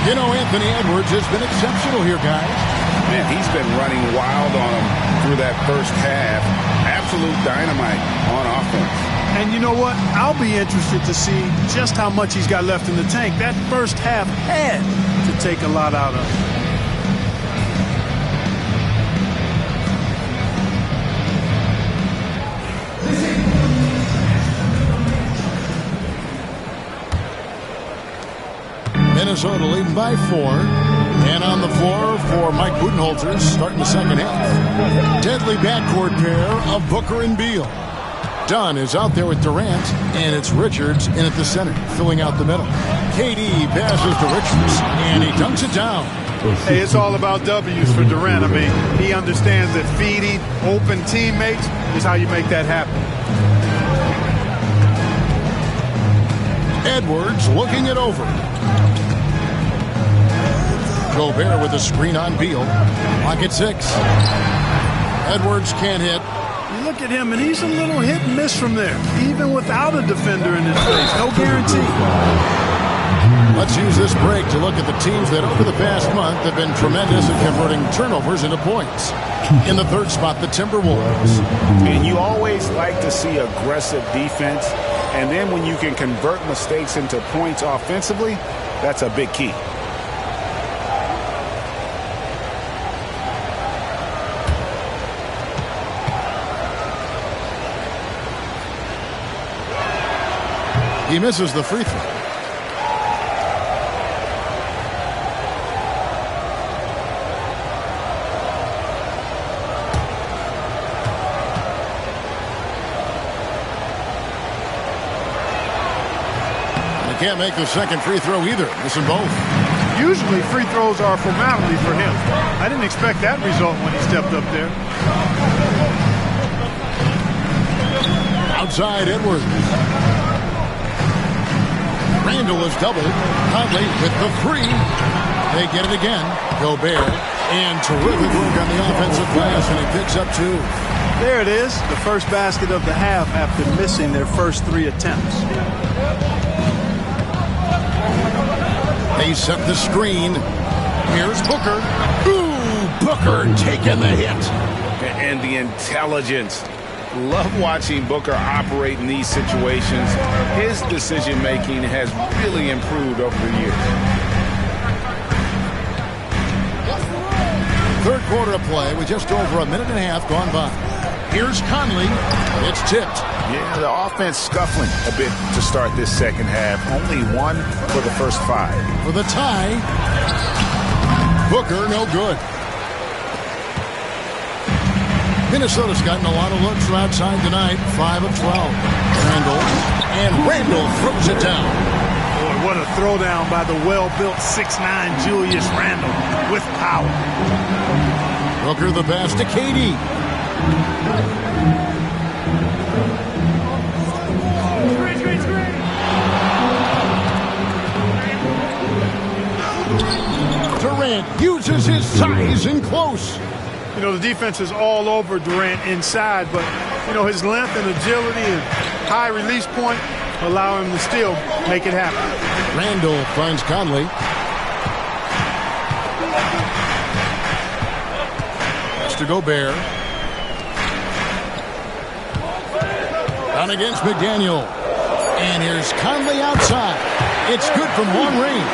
You know, Anthony Edwards has been exceptional here, guys. Man, he's been running wild on him through that first half. Absolute dynamite on offense. And you know what? I'll be interested to see just how much he's got left in the tank. That first half had to take a lot out of him. Minnesota leading by 4. And on the floor for Mike Budenholzer starting the second half. Deadly backcourt pair of Booker and Beal. Dunn is out there with Durant, and it's Richards in at the center, filling out the middle. KD passes to Richards, and he dunks it down. Hey, it's all about W's for Durant. I mean, he understands that feeding open teammates is how you make that happen. Edwards looking it over. Gobert with a screen on Beal. Lock at 6. Edwards can't hit. You look at him, and he's a little hit and miss from there, even without a defender in his face. No guarantee. Let's use this break to look at the teams that over the past month have been tremendous at converting turnovers into points. In the third spot, the Timberwolves. And you always like to see aggressive defense, and then when you can convert mistakes into points offensively, that's a big key. He misses the free throw. Can't make the second free throw either. Missing both. Usually free throws are a formality for him. I didn't expect that result when he stepped up there. Outside Edwards. Randall is doubled. Conley with the 3. They get it again. Gobert. And terrific work on the offensive glass, and he picks up 2. There it is. The first basket of the half after missing their first 3 attempts. They set the screen. Here's Booker. Ooh, Booker taking the hit. And the intelligence. Love watching Booker operate in these situations. His decision-making has really improved over the years. Third quarter of play with just over a minute and a half gone by. Here's Conley. It's tipped. Yeah, the offense scuffling a bit to start this second half. Only 1 for the first 5. For the tie. Booker, no good. Minnesota's gotten a lot of looks from outside tonight. 5 of 12. Randall. And Randall throws it down. Boy, what a throwdown by the well-built 6'9" Julius Randle with power. Booker the pass to KD. Durant uses his size in close. You know, the defense is all over Durant inside, but, you know, his length and agility and high release point allow him to still make it happen. Randall finds Conley. That's to Gobert. Down against McDaniel. And here's Conley outside. It's good from long range.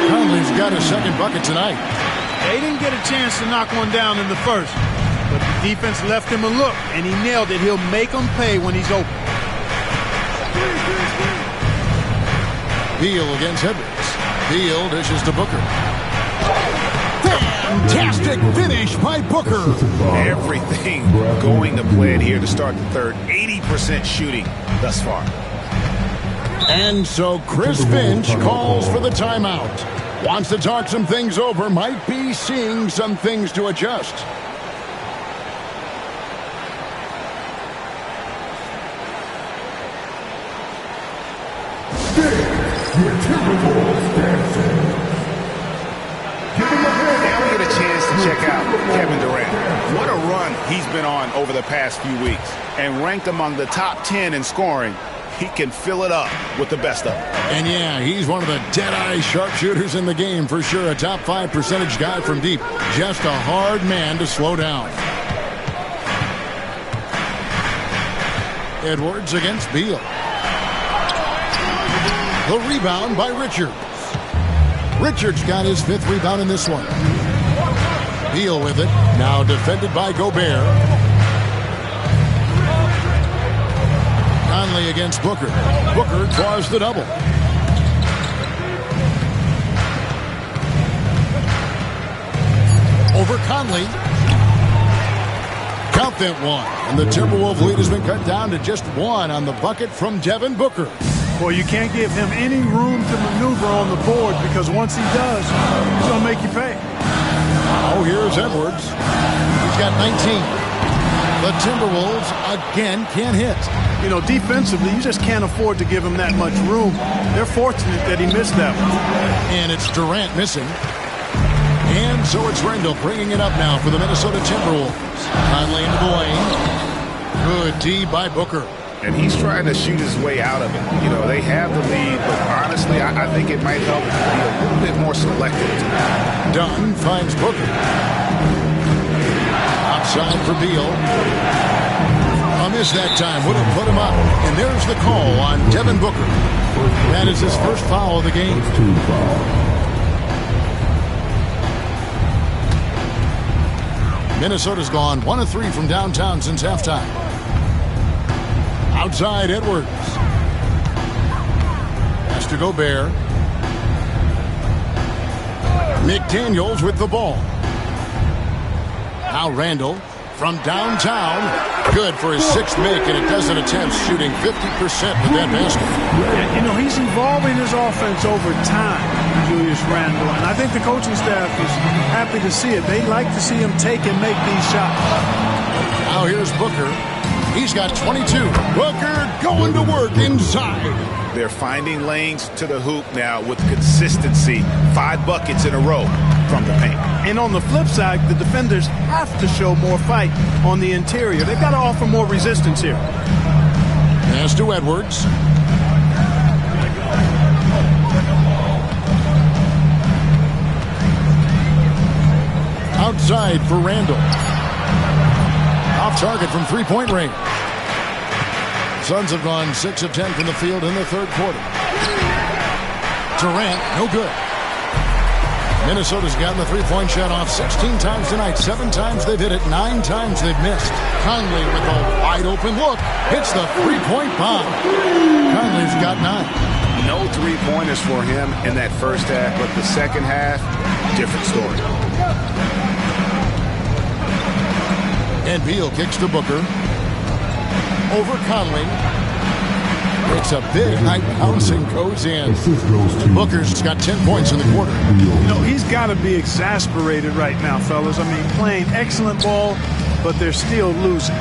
Conley's got a second bucket tonight. They didn't get a chance to knock one down in the first, but the defense left him a look, and he nailed it. He'll make them pay when he's open. Beal against Edwards. Beal dishes to Booker. Fantastic finish by Booker. Everything going to plan here to start the third. 80% shooting thus far. And so Chris Finch calls for the timeout. Wants to talk some things over. Might be seeing some things to adjust. Now we get a chance to check out Kevin Durant. What a run he's been on over the past few weeks. And ranked among the top 10 in scoring, he can fill it up with the best of them. And yeah, he's one of the dead-eye sharpshooters in the game for sure. A top 5 percentage guy from deep. Just a hard man to slow down. Edwards against Beal. The rebound by Richards. Richards got his 5th rebound in this one. Beal with it. Now defended by Gobert. Conley against Booker. Booker draws the double. Over Conley. Count that one. And the Timberwolves lead has been cut down to just one on the bucket from Devin Booker. Well, you can't give him any room to maneuver on the board because once he does, he's going to make you pay. Oh, here's Edwards. He's got 19. The Timberwolves again can't hit. You know, defensively, you just can't afford to give him that much room. They're fortunate that he missed that one. And it's Durant missing. And so it's Randall bringing it up now for the Minnesota Timberwolves. Conley into the lane. Good D by Booker. And he's trying to shoot his way out of it. You know, they have the lead, but honestly, I think it might help to be a little bit more selective. Dunn finds Booker. Outside for Beal. A miss that time. Would have put him up. And there's the call on Devin Booker. That is his first foul of the game. Minnesota's gone 1 of 3 from downtown since halftime. Outside Edwards. Has to go Gobert. McDaniels with the ball. Now Randall from downtown. Good for his 6th make, and a dozen attempts, shooting 50% with that basket. Yeah, you know, he's evolving his offense over time, Julius Randle, and I think the coaching staff is happy to see it. They like to see him take and make these shots. Now here's Booker. He's got 22. Booker going to work inside. They're finding lanes to the hoop now with consistency. 5 buckets in a row from the paint. And on the flip side, the defenders have to show more fight on the interior. They've got to offer more resistance here. Pass to Edwards. Outside for Randall. Off target from three-point range. Suns have gone 6 of 10 from the field in the third quarter. Durant, no good. Minnesota's gotten the three-point shot off 16 times tonight. 7 times they've hit it, 9 times they've missed. Conley with a wide-open look. Hits the three-point bomb. Conley's got 9. No three-pointers for him in that first half, but the second half, different story. And Beal kicks to Booker. Over Conley. It's a big night bouncing goes in. Booker's got 10 points in the quarter. You know, he's got to be exasperated right now, fellas. I mean, playing excellent ball, but they're still losing.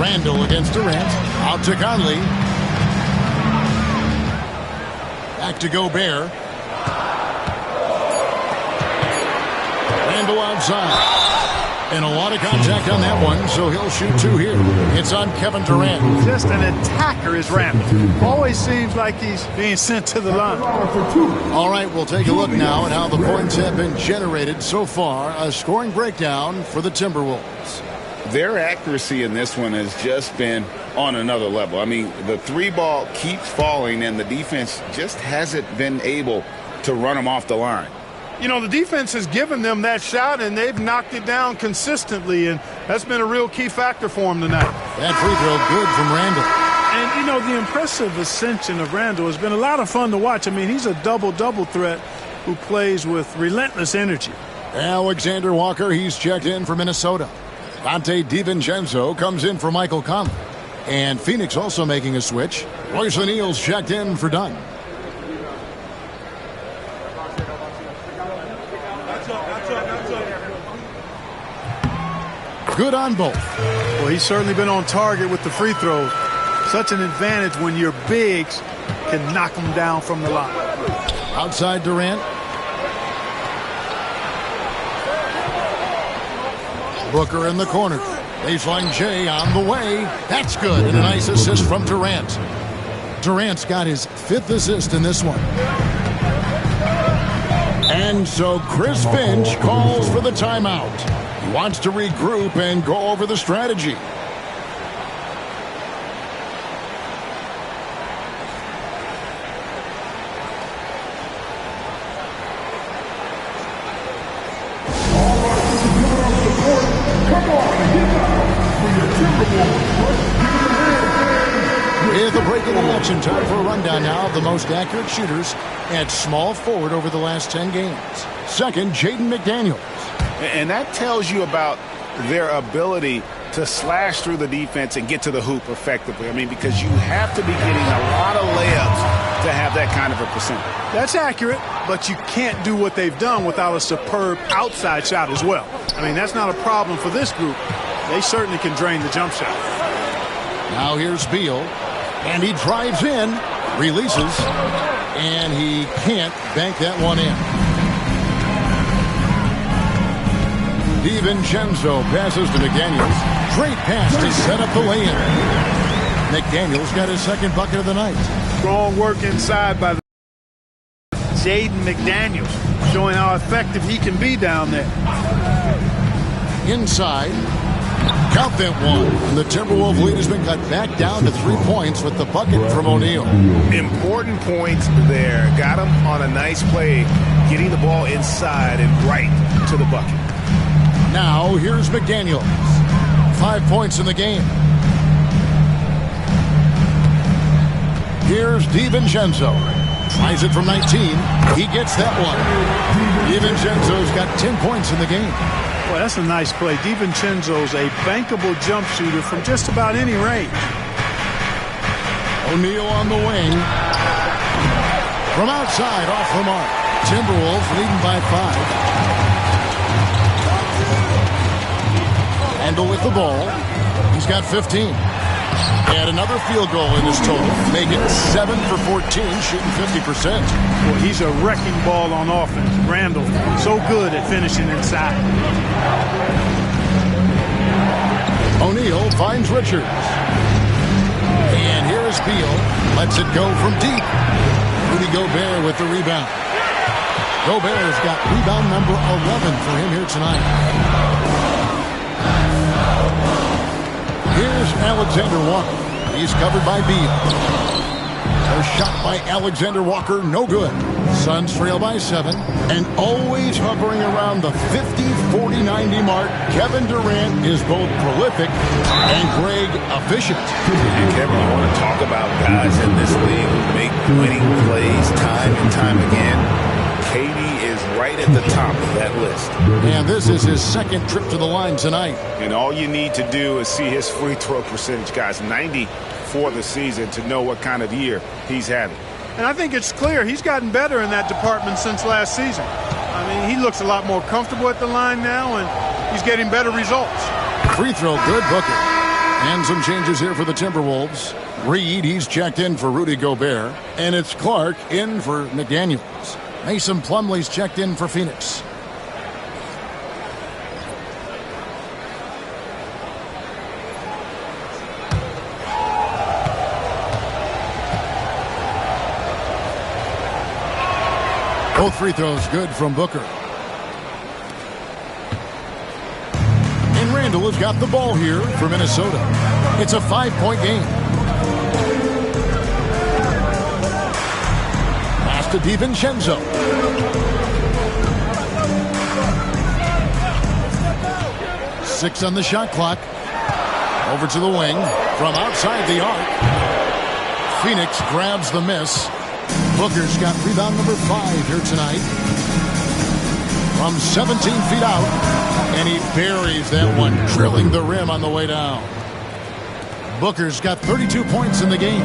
Randall against Durant. Out to Conley. Back to Gobert. Randall outside. And a lot of contact on that one, so he'll shoot 2 here. It's on Kevin Durant. Just an attacker is Randall. Always seems like he's being sent to the line. All right, we'll take a look now at how the points have been generated so far. A scoring breakdown for the Timberwolves. Their accuracy in this one has just been on another level. I mean, the 3-ball keeps falling, and the defense just hasn't been able to run them off the line. You know, the defense has given them that shot, and they've knocked it down consistently, and that's been a real key factor for them tonight. That free throw good from Randall. And, you know, the impressive ascension of Randall has been a lot of fun to watch. I mean, he's a double-double threat who plays with relentless energy. Alexander Walker, he's checked in for Minnesota. Dante DiVincenzo comes in for Michael Conley. And Phoenix also making a switch. Royce O'Neal's checked in for Dunn. Good on both. Well, he's certainly been on target with the free throws. Such an advantage when your bigs can knock them down from the line. Outside Durant. Booker in the corner. Baseline J on the way. That's good. And a nice assist from Durant. Durant's got his 5th assist in this one. And so Chris Finch calls for the timeout. He wants to regroup and go over the strategy. With a break in the action, time for a rundown now of the most accurate shooters at small forward over the last 10 games. Second, Jaden McDaniels. And that tells you about their ability to slash through the defense and get to the hoop effectively. I mean, because you have to be getting a lot of layups to have that kind of a percentage. That's accurate, but you can't do what they've done without a superb outside shot as well. I mean, that's not a problem for this group. They certainly can drain the jump shot. Now here's Beal, and he drives in, releases, and he can't bank that one in. DiVincenzo passes to McDaniels. Great pass to set up the lay-in. McDaniels got his second bucket of the night. Strong work inside by Jaden McDaniels, showing how effective he can be down there. Inside. Count that one. And the Timberwolves lead has been cut back down to 3 points with the bucket from O'Neal. Important points there. Got him on a nice play, getting the ball inside and right to the bucket. Now, here's McDaniels. 5 points in the game. Here's DiVincenzo. Tries it from 19. He gets that one. DiVincenzo's got 10 points in the game. Well, that's a nice play. DiVincenzo's a bankable jump shooter from just about any range. O'Neal on the wing. From outside, off the mark. Timberwolves leading by 5. Handle with the ball. He's got 15. And another field goal in his total. Make it 7 for 14, shooting 50%. Well, he's a wrecking ball on offense. Randall, so good at finishing inside. O'Neal finds Richards. And here's Beal. Lets it go from deep. Rudy Gobert with the rebound. Gobert's got rebound number 11 for him here tonight. Here's Alexander Walker. He's covered by Beal. A shot by Alexander Walker, no good. Suns trail by 7. And always hovering around the 50, 40, 90 mark, Kevin Durant is both prolific and Greg efficient. And Kevin, you want to talk about guys in this league who make winning plays time and time again. KD is right at the top of that list. And this is his second trip to the line tonight. And all you need to do is see his free throw percentage, guys. 90 for the season to know what kind of year he's having. And I think it's clear he's gotten better in that department since last season. I mean, he looks a lot more comfortable at the line now, and he's getting better results. Free throw, good, Booker. And some changes here for the Timberwolves. Reed, he's checked in for Rudy Gobert. And it's Clark in for McDaniels. Mason Plumlee's checked in for Phoenix. Both free throws good from Booker. And Randall has got the ball here for Minnesota. It's a 5-point game. Pass to DiVincenzo. Six on the shot clock. Over to the wing. From outside the arc. Phoenix grabs the miss. Booker's got rebound number 5 here tonight. From 17 feet out. And he buries that one, drilling the rim on the way down. Booker's got 32 points in the game.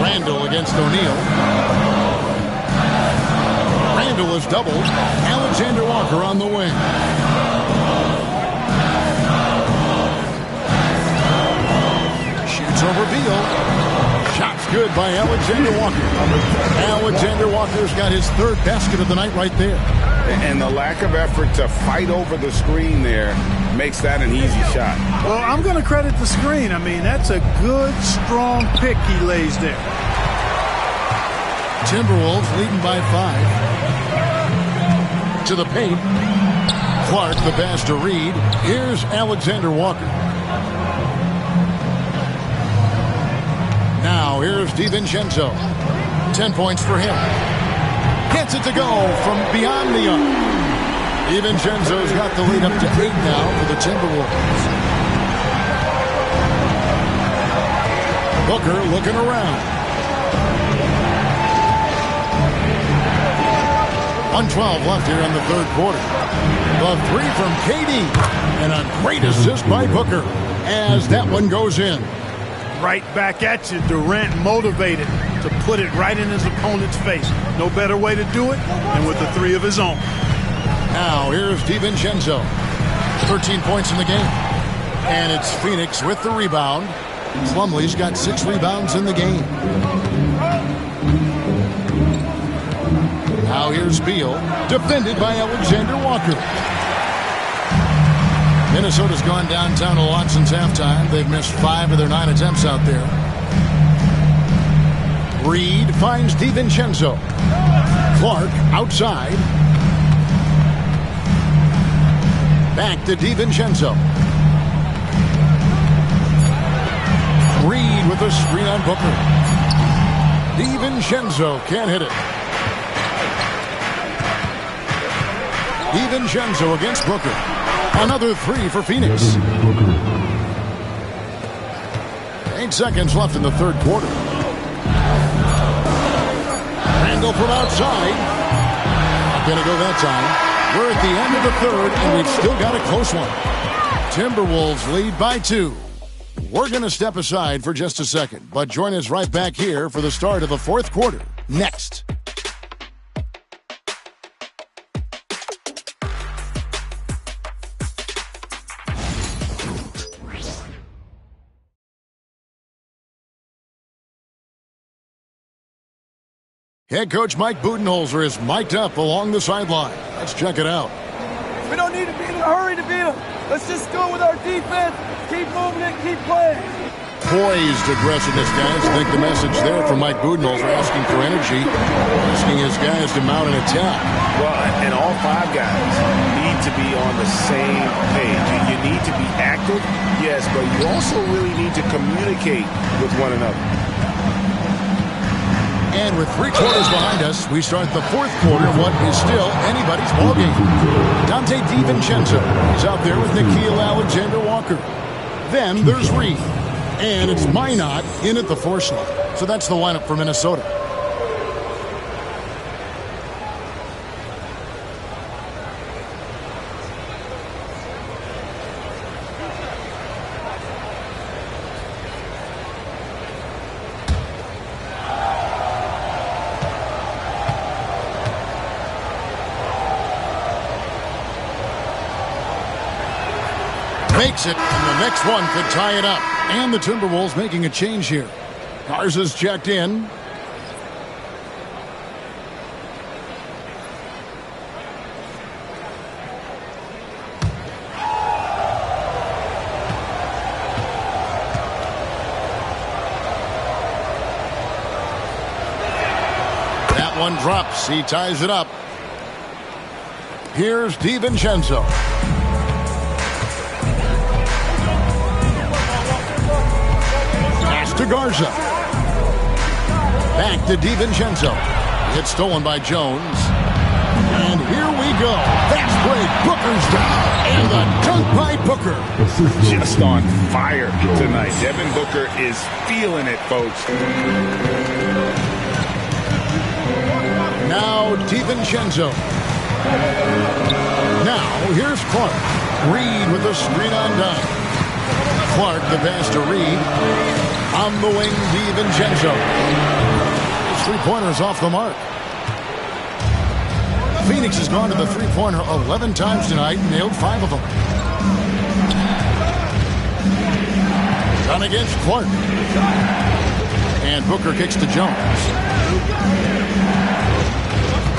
Randall against O'Neal. Randall is doubled. Alexander Walker on the wing. Shoots over Beal. Shots good by Alexander Walker. Alexander Walker's got his third basket of the night right there. And the lack of effort to fight over the screen there makes that an easy shot. Well, I'm going to credit the screen. I mean, that's a good, strong pick he lays there. Timberwolves leading by 5. To the paint. Clark, the pass to Reed. Here's Alexander Walker. Now, here's DiVincenzo. 10 points for him. Gets it to go from beyond the arc. DiVincenzo's got the lead up to 8 now for the Timberwolves. Booker looking around. 1:12 left here in the third quarter. The three from KD. And a great assist by Booker as that one goes in. Right back at you. Durant motivated to put it right in his opponent's face. No better way to do it than with the three of his own. Now here's DiVincenzo. 13 points in the game. And it's Phoenix with the rebound. Plumlee's got 6 rebounds in the game. Now here's Beal, defended by Alexander Walker. Minnesota's gone downtown a lot since halftime. They've missed 5 of their 9 attempts out there. Reed finds DiVincenzo. Clark outside. Back to DiVincenzo. Reed with a screen on Booker. DiVincenzo can't hit it. DiVincenzo against Booker. Another 3 for Phoenix. 8 seconds left in the third quarter. Randall from outside. Not going to go that time. We're at the end of the third, and we've still got a close one. Timberwolves lead by 2. We're going to step aside for just a second, but join us right back here for the start of the fourth quarter. Next. Head coach Mike Budenholzer is mic'd up along the sideline. Let's check it out. We don't need to be in a hurry to beat them. Let's just go with our defense. Keep moving it, keep playing. Poised aggressiveness, guys. I think the message there from Mike Budenholzer asking for energy, asking his guys to mount an attack. Well, and all 5 guys need to be on the same page. You need to be active, yes, but you also really need to communicate with one another. And with 3 quarters behind us, we start the fourth quarter, what is still anybody's ballgame. Dante DiVincenzo, he's out there with Nickeil Alexander-Walker. Then there's Reed. And it's Minot in at the 4 slot. So that's the lineup for Minnesota. Makes it, and the next one could tie it up. And the Timberwolves making a change here. Garza's checked in. That one drops. He ties it up. Here's DiVincenzo. To Garza. Back to DiVincenzo. It's stolen by Jones. And here we go. Fast break. Booker's down. And the dunk by Booker. Just on fire tonight. Devin Booker is feeling it, folks. Now DiVincenzo. Now here's Clark. Reed with a screen on dime. Clark the pass to Reed. On the wing, DiVincenzo. 3-pointers off the mark. Phoenix has gone to the 3-pointer 11 times tonight and nailed 5 of them. Done against Clark. And Booker kicks to Jones.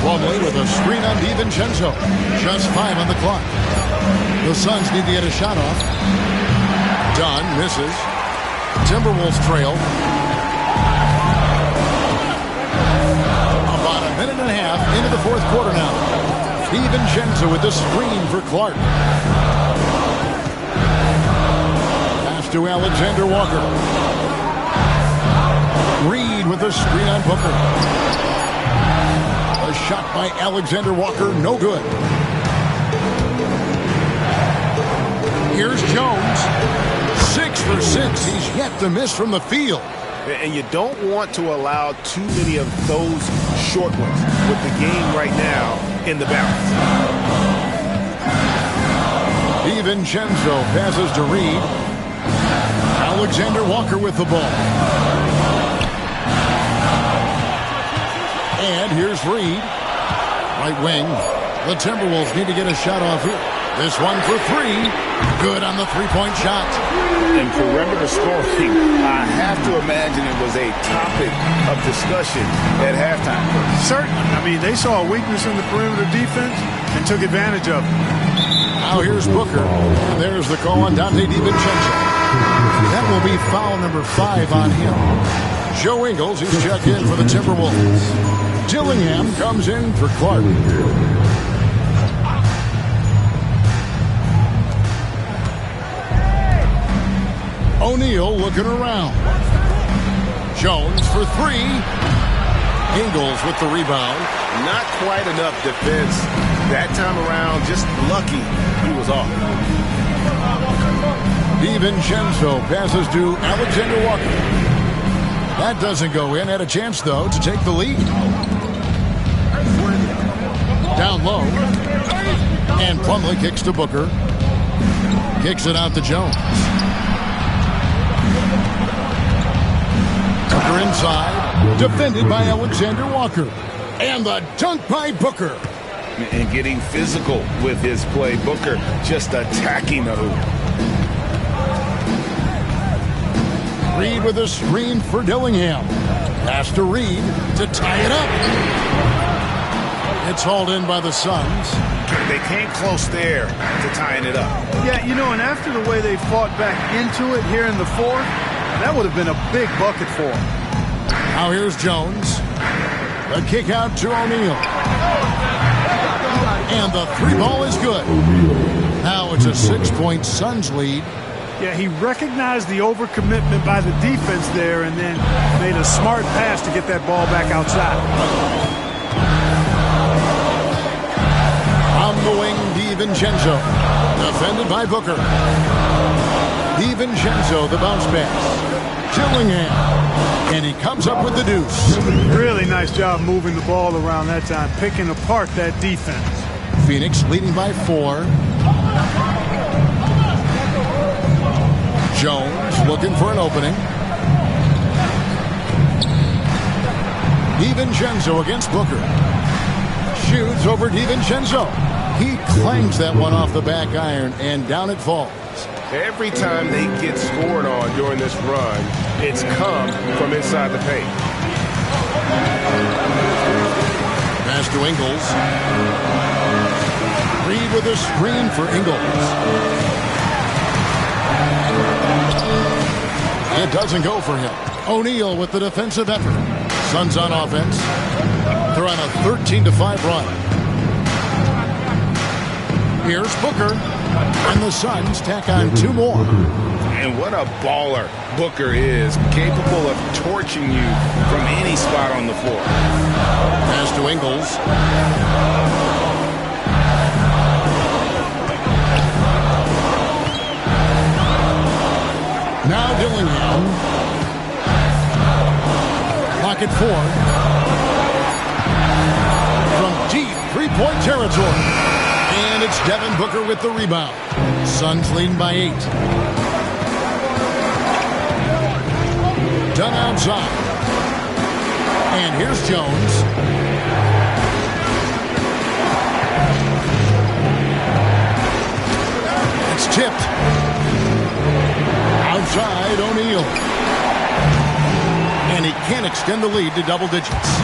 Plumlee with a screen on DiVincenzo. Just 5 on the clock. The Suns need to get a shot off. Dunn misses. Timberwolves trail. About a minute and a half into the fourth quarter now. DiVincenzo with the screen for Clark. Pass to Alexander Walker. Reed with the screen on Booker. A shot by Alexander Walker, no good. Here's Jones. 6 for 6. He's yet to miss from the field. And you don't want to allow too many of those short ones with the game right now in the balance. DiVincenzo passes to Reed. Alexander Walker with the ball. And here's Reed. Right wing. The Timberwolves need to get a shot off here. This one for three. Good on the three-point shot. And perimeter scoring, I have to imagine it was a topic of discussion at halftime. Certainly. I mean, they saw a weakness in the perimeter defense and took advantage of it. Now here's Booker. And there's the call on Dante DiVincenzo. That will be foul number 5 on him. Joe Ingles, he's checked in for the Timberwolves. Dillingham comes in for Clark. O'Neal looking around. Jones for 3. Ingles with the rebound. Not quite enough defense that time around. Just lucky he was off. DiVincenzo passes to Alexander Walker. That doesn't go in. Had a chance, though, to take the lead. Down low. And Plumlee kicks to Booker. Kicks it out to Jones. Booker inside. Defended by Alexander Walker. And the dunk by Booker. And getting physical with his play. Booker just attacking the hoop. Reed with a screen for Dillingham. Pass to Reed to tie it up. It's hauled in by the Suns. They came close there to tying it up. Yeah, you know, and after the way they fought back into it here in the fourth, that would have been a big bucket for them. Now here's Jones. The kick out to O'Neal. And the 3-ball is good. Now it's a 6-point Suns lead. Yeah, he recognized the overcommitment by the defense there and then made a smart pass to get that ball back outside. On the wing, DiVincenzo. Defended by Booker. DiVincenzo, the bounce pass. Dillingham. And he comes up with the deuce. Really nice job moving the ball around that time, picking apart that defense. Phoenix leading by 4. Jones looking for an opening. DiVincenzo against Booker. Shoots over DiVincenzo. He clangs that one off the back iron, and down it falls. Every time they get scored on during this run, it's come from inside the paint. Pass to Ingles. Reed with a screen for Ingles. It doesn't go for him. O'Neal with the defensive effort. Suns on offense. They're on a 13-5 run. Here's Booker. And the Suns tack on 2 more. And what a baller Booker is. Capable of torching you from any spot on the floor. Pass to Ingles. Now Dillingham. Pocket 4. From deep 3-point territory. And it's Devin Booker with the rebound. Suns leading by 8. Done outside. And here's Jones. It's tipped. Outside O'Neal. And he can't extend the lead to double digits.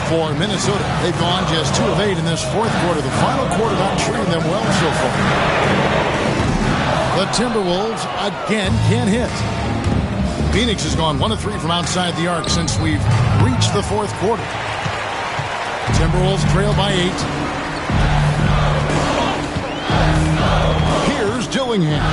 For Minnesota, they've gone just 2 of 8 in this fourth quarter. The final quarter not treating them well so far. The Timberwolves again can't hit. Phoenix has gone 1 of 3 from outside the arc since we've reached the fourth quarter. Timberwolves trail by 8. Here's Dillingham.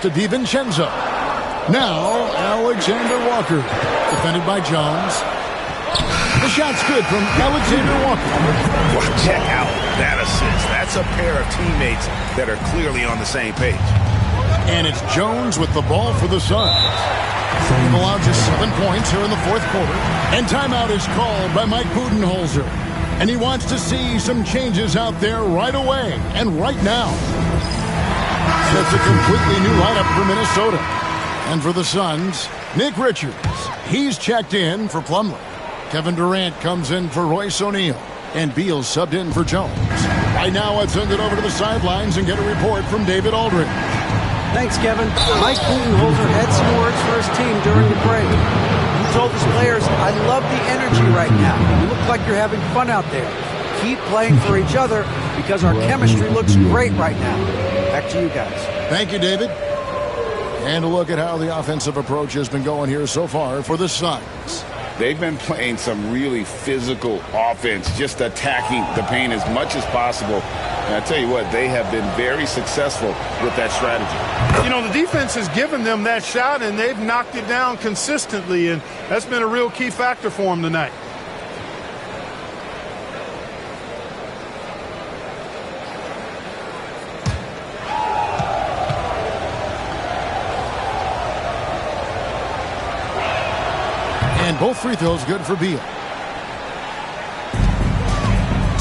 To DiVincenzo. Now Alexander Walker. Defended by Jones. The shot's good from Alexander Walker. Well, check out that assist. That's a pair of teammates that are clearly on the same page. And it's Jones with the ball for the Suns. They've allowed just 7 points here in the fourth quarter. And timeout is called by Mike Budenholzer. And he wants to see some changes out there right away and right now. And it's a completely new lineup for Minnesota. And for the Suns, Nick Richards. He's checked in for Plumlee. Kevin Durant comes in for Royce O'Neal. And Beal subbed in for Jones. Right now, let's send it over to the sidelines and get a report from David Aldridge. Thanks, Kevin. Mike Budenholzer had some words for his team during the break. He told his players, I love the energy right now. You look like you're having fun out there. Keep playing for each other because our chemistry looks great right now. Back to you guys. Thank you, David. And a look at how the offensive approach has been going here so far for the Suns. They've been playing some really physical offense, just attacking the paint as much as possible. And I tell you what, they have been very successful with that strategy. You know, the defense has given them that shot, and they've knocked it down consistently, and that's been a real key factor for them tonight. And both free throws good for Beal.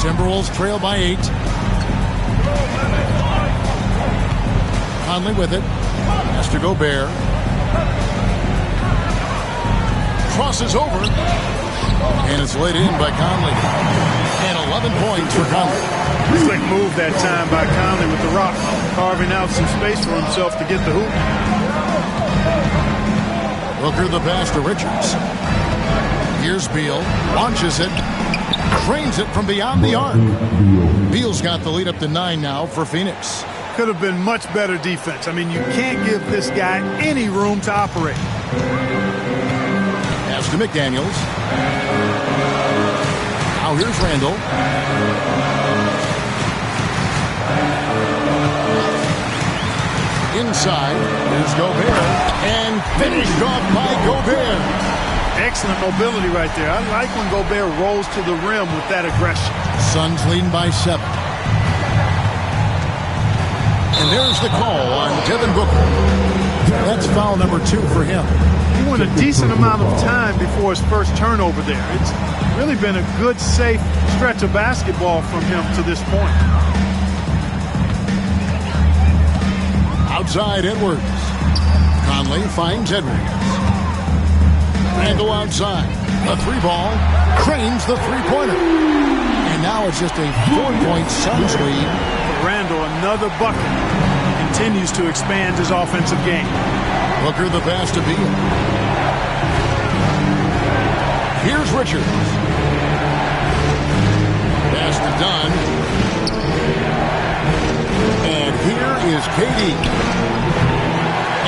Timberwolves trail by 8. Conley with it. Has to Gobert. Crosses over. And it's laid in by Conley. And 11 points for Conley. Slick move that time by Conley with the rock, carving out some space for himself to get the hoop. Booker the pass to Richards. Here's Beal. Launches it. Cranes it from beyond the arc. Beal's got the lead up to 9 now for Phoenix. Could have been much better defense. I mean, you can't give this guy any room to operate. Pass to McDaniels. Now here's Randall. Inside, here's Gobert. And finished off by Gobert. Excellent mobility right there. I like when Gobert rolls to the rim with that aggression. Suns leading by 7. And there's the call on Devin Booker. That's foul number 2 for him. He went a decent amount of time before his first turnover there. It's really been a good, safe stretch of basketball from him to this point. Outside Edwards. Conley finds Edwards. Randall outside. The 3-ball. Cranes the 3-pointer. And now it's just a 4-point Suns lead. For Randall, another bucket. Continues to expand his offensive game. Booker the pass to Beal. Here's Richards. Pass to Dunn. And here is KD.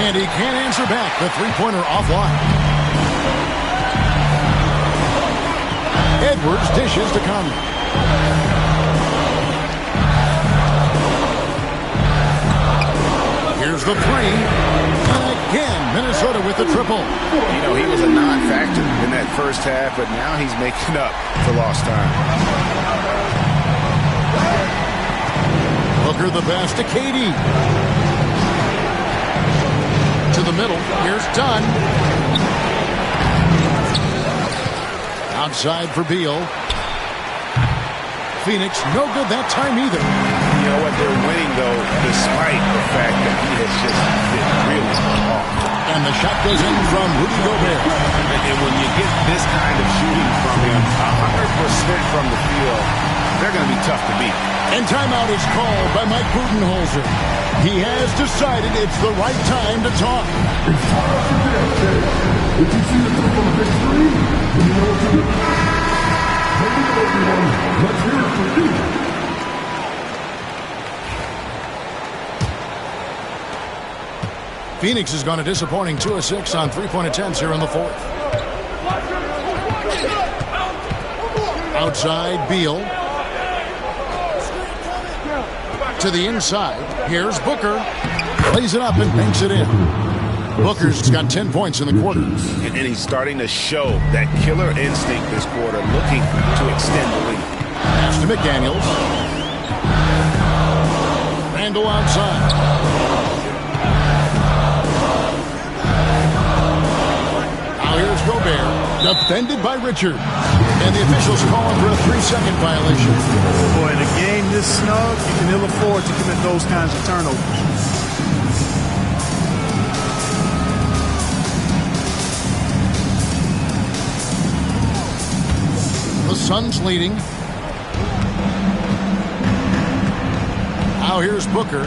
And he can't answer back. The 3-pointer offline. Edwards dishes to Conley. Here's the 3. And again, Minnesota with the triple. You know, he was a non-factor in that first half, but now he's making up for lost time. Booker the pass to KD. To the middle. Here's Dunn. Outside for Beal. Phoenix, no good that time either. You know what? They're winning, though, despite the fact that he has just been really off. And the shot goes in from Rudy Gobert. And when you get this kind of shooting from him, 100% from the field, they're going to be tough to beat. And timeout is called by Mike Budenholzer. He has decided it's the right time to talk. It's time for this. If you see the triple victory, you know what to do. Take it, everyone. Let's hear it for you. Phoenix has gone a disappointing 2 of 6 on 3-point attempts here in the fourth. Outside, Beal. To the inside. Here's Booker. Lays it up and banks it in. Booker's got 10 points in the quarter. And he's starting to show that killer instinct this quarter, looking to extend the lead. Pass to McDaniels. Randall outside. Defended by Richard. And the officials calling for a 3-second violation. Boy, in a game this snug, you can ill afford to commit those kinds of turnovers. The Suns leading. Now here's Booker.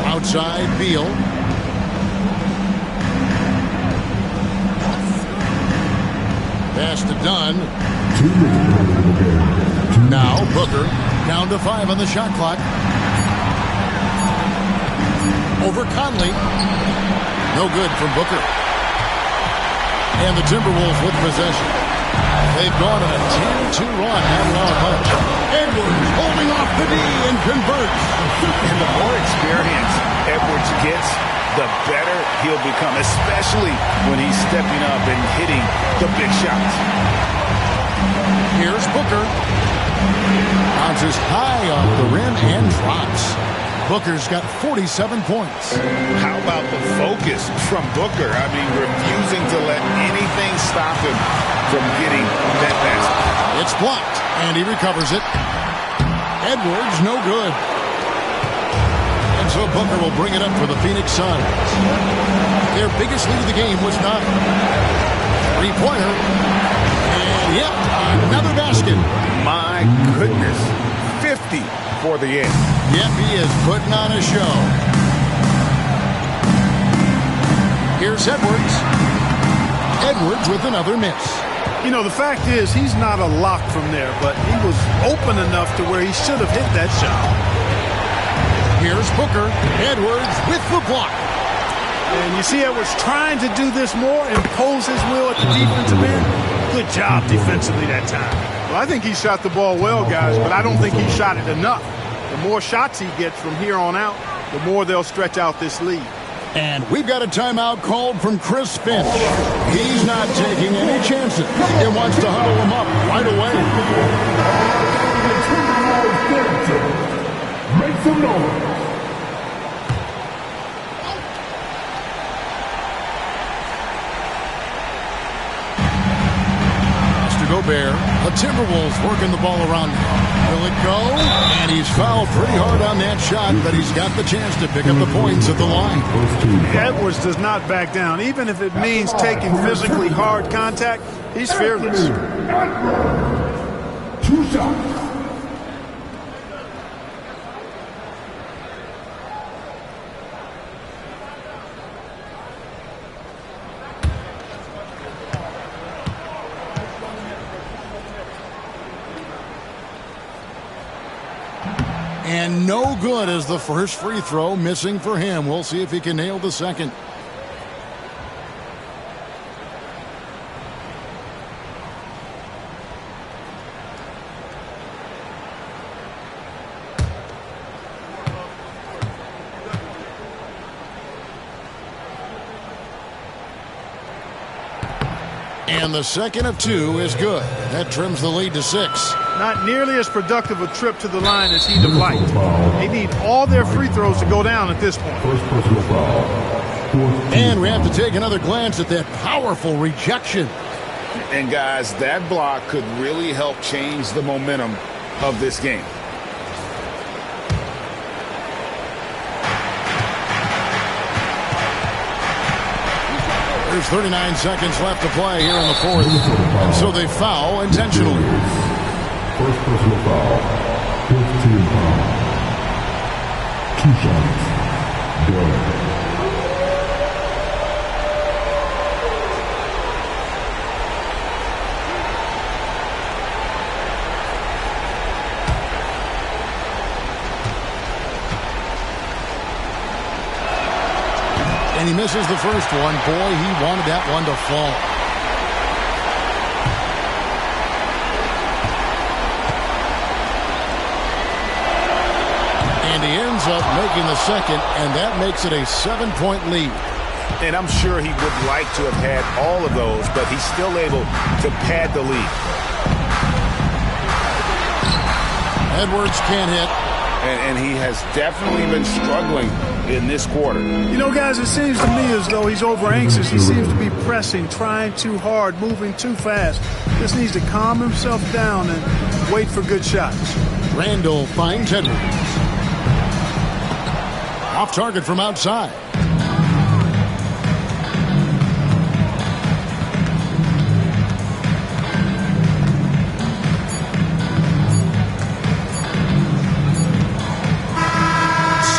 Outside, Beal. Pass to Dunn. Now Booker. Down to 5 on the shot clock. Over Conley. No good from Booker. And the Timberwolves with possession. They've gone on a 10-2 run after our punch. Edwards holding off the D and converts. And the more experience Edwards gets, the better he'll become, especially when he's stepping up and hitting the big shots. Here's Booker. Bounces high off the rim and drops. Booker's got 47 points. How about the focus from Booker? I mean, refusing to let anything stop him from getting that basket. It's blocked, and he recovers it. Edwards, no good. And so Booker will bring it up for the Phoenix Suns. Their biggest lead of the game was 9. Three-pointer. And, yep, another basket. My goodness. 50 for the end. Yep, he is putting on a show. Here's Edwards. Edwards with another miss. You know, the fact is he's not a lock from there, but he was open enough to where he should have hit that shot. Here's Booker. Edwards with the block. And you see Edwards trying to do this more, impose his will at the defensive end. Good job defensively that time. Well, I think he shot the ball well, guys, but I don't think he shot it enough. The more shots he gets from here on out, the more they'll stretch out this lead. And we've got a timeout called from Chris Finch. He's not taking any chances. He wants to huddle him up right away. Make some noise. Gobert, the Timberwolves working the ball around him. Will it go? And he's fouled pretty hard on that shot, but he's got the chance to pick up the points at the line. Edwards does not back down. Even if it means taking physically hard contact, he's fearless. 2 shots. And no good as the first free throw, missing for him. We'll see if he can nail the second. And the second of 2 is good. That trims the lead to 6. Not nearly as productive a trip to the line as he'd have liked. They need all their free throws to go down at this point. First personal foul. And we have to take another glance at that powerful rejection. And guys, that block could really help change the momentum of this game. There's 39 seconds left to play here in the fourth. And so they foul intentionally. First personal foul. 15 foul. 2 shots. Done. And he misses the first one. Boy, he wanted that one to fall. And he ends up making the second, and that makes it a 7-point lead. And I'm sure he would like to have had all of those, but he's still able to pad the lead. Edwards can't hit. And he has definitely been struggling in this quarter. You know, guys, it seems to me as though he's over anxious. He seems to be pressing, trying too hard, moving too fast. Just needs to calm himself down and wait for good shots. Randall finds Edwards. Off target from outside.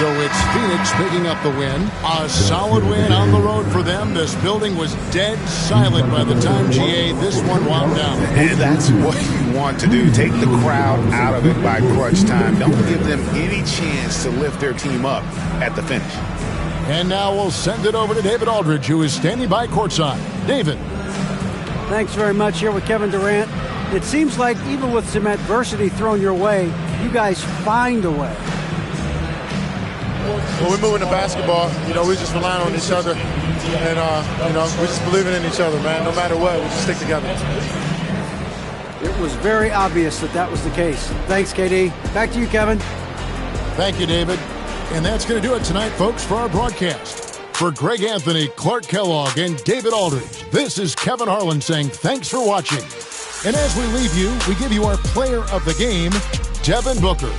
So it's Phoenix picking up the win. A solid win on the road for them. This building was dead silent by the time, GA, this one wound down. And that's what you want to do. Take the crowd out of it by crunch time. Don't give them any chance to lift their team up at the finish. And now we'll send it over to David Aldridge, who is standing by courtside. David. Thanks very much here with Kevin Durant. It seems like even with some adversity thrown your way, you guys find a way. When we're moving the basketball, you know, we just relying on each other. And, you know, we're just believing in each other, man. No matter what, we just stick together. It was very obvious that that was the case. Thanks, KD. Back to you, Kevin. Thank you, David. And that's going to do it tonight, folks, for our broadcast. For Greg Anthony, Clark Kellogg, and David Aldridge, this is Kevin Harlan saying thanks for watching. And as we leave you, we give you our player of the game, Devin Booker.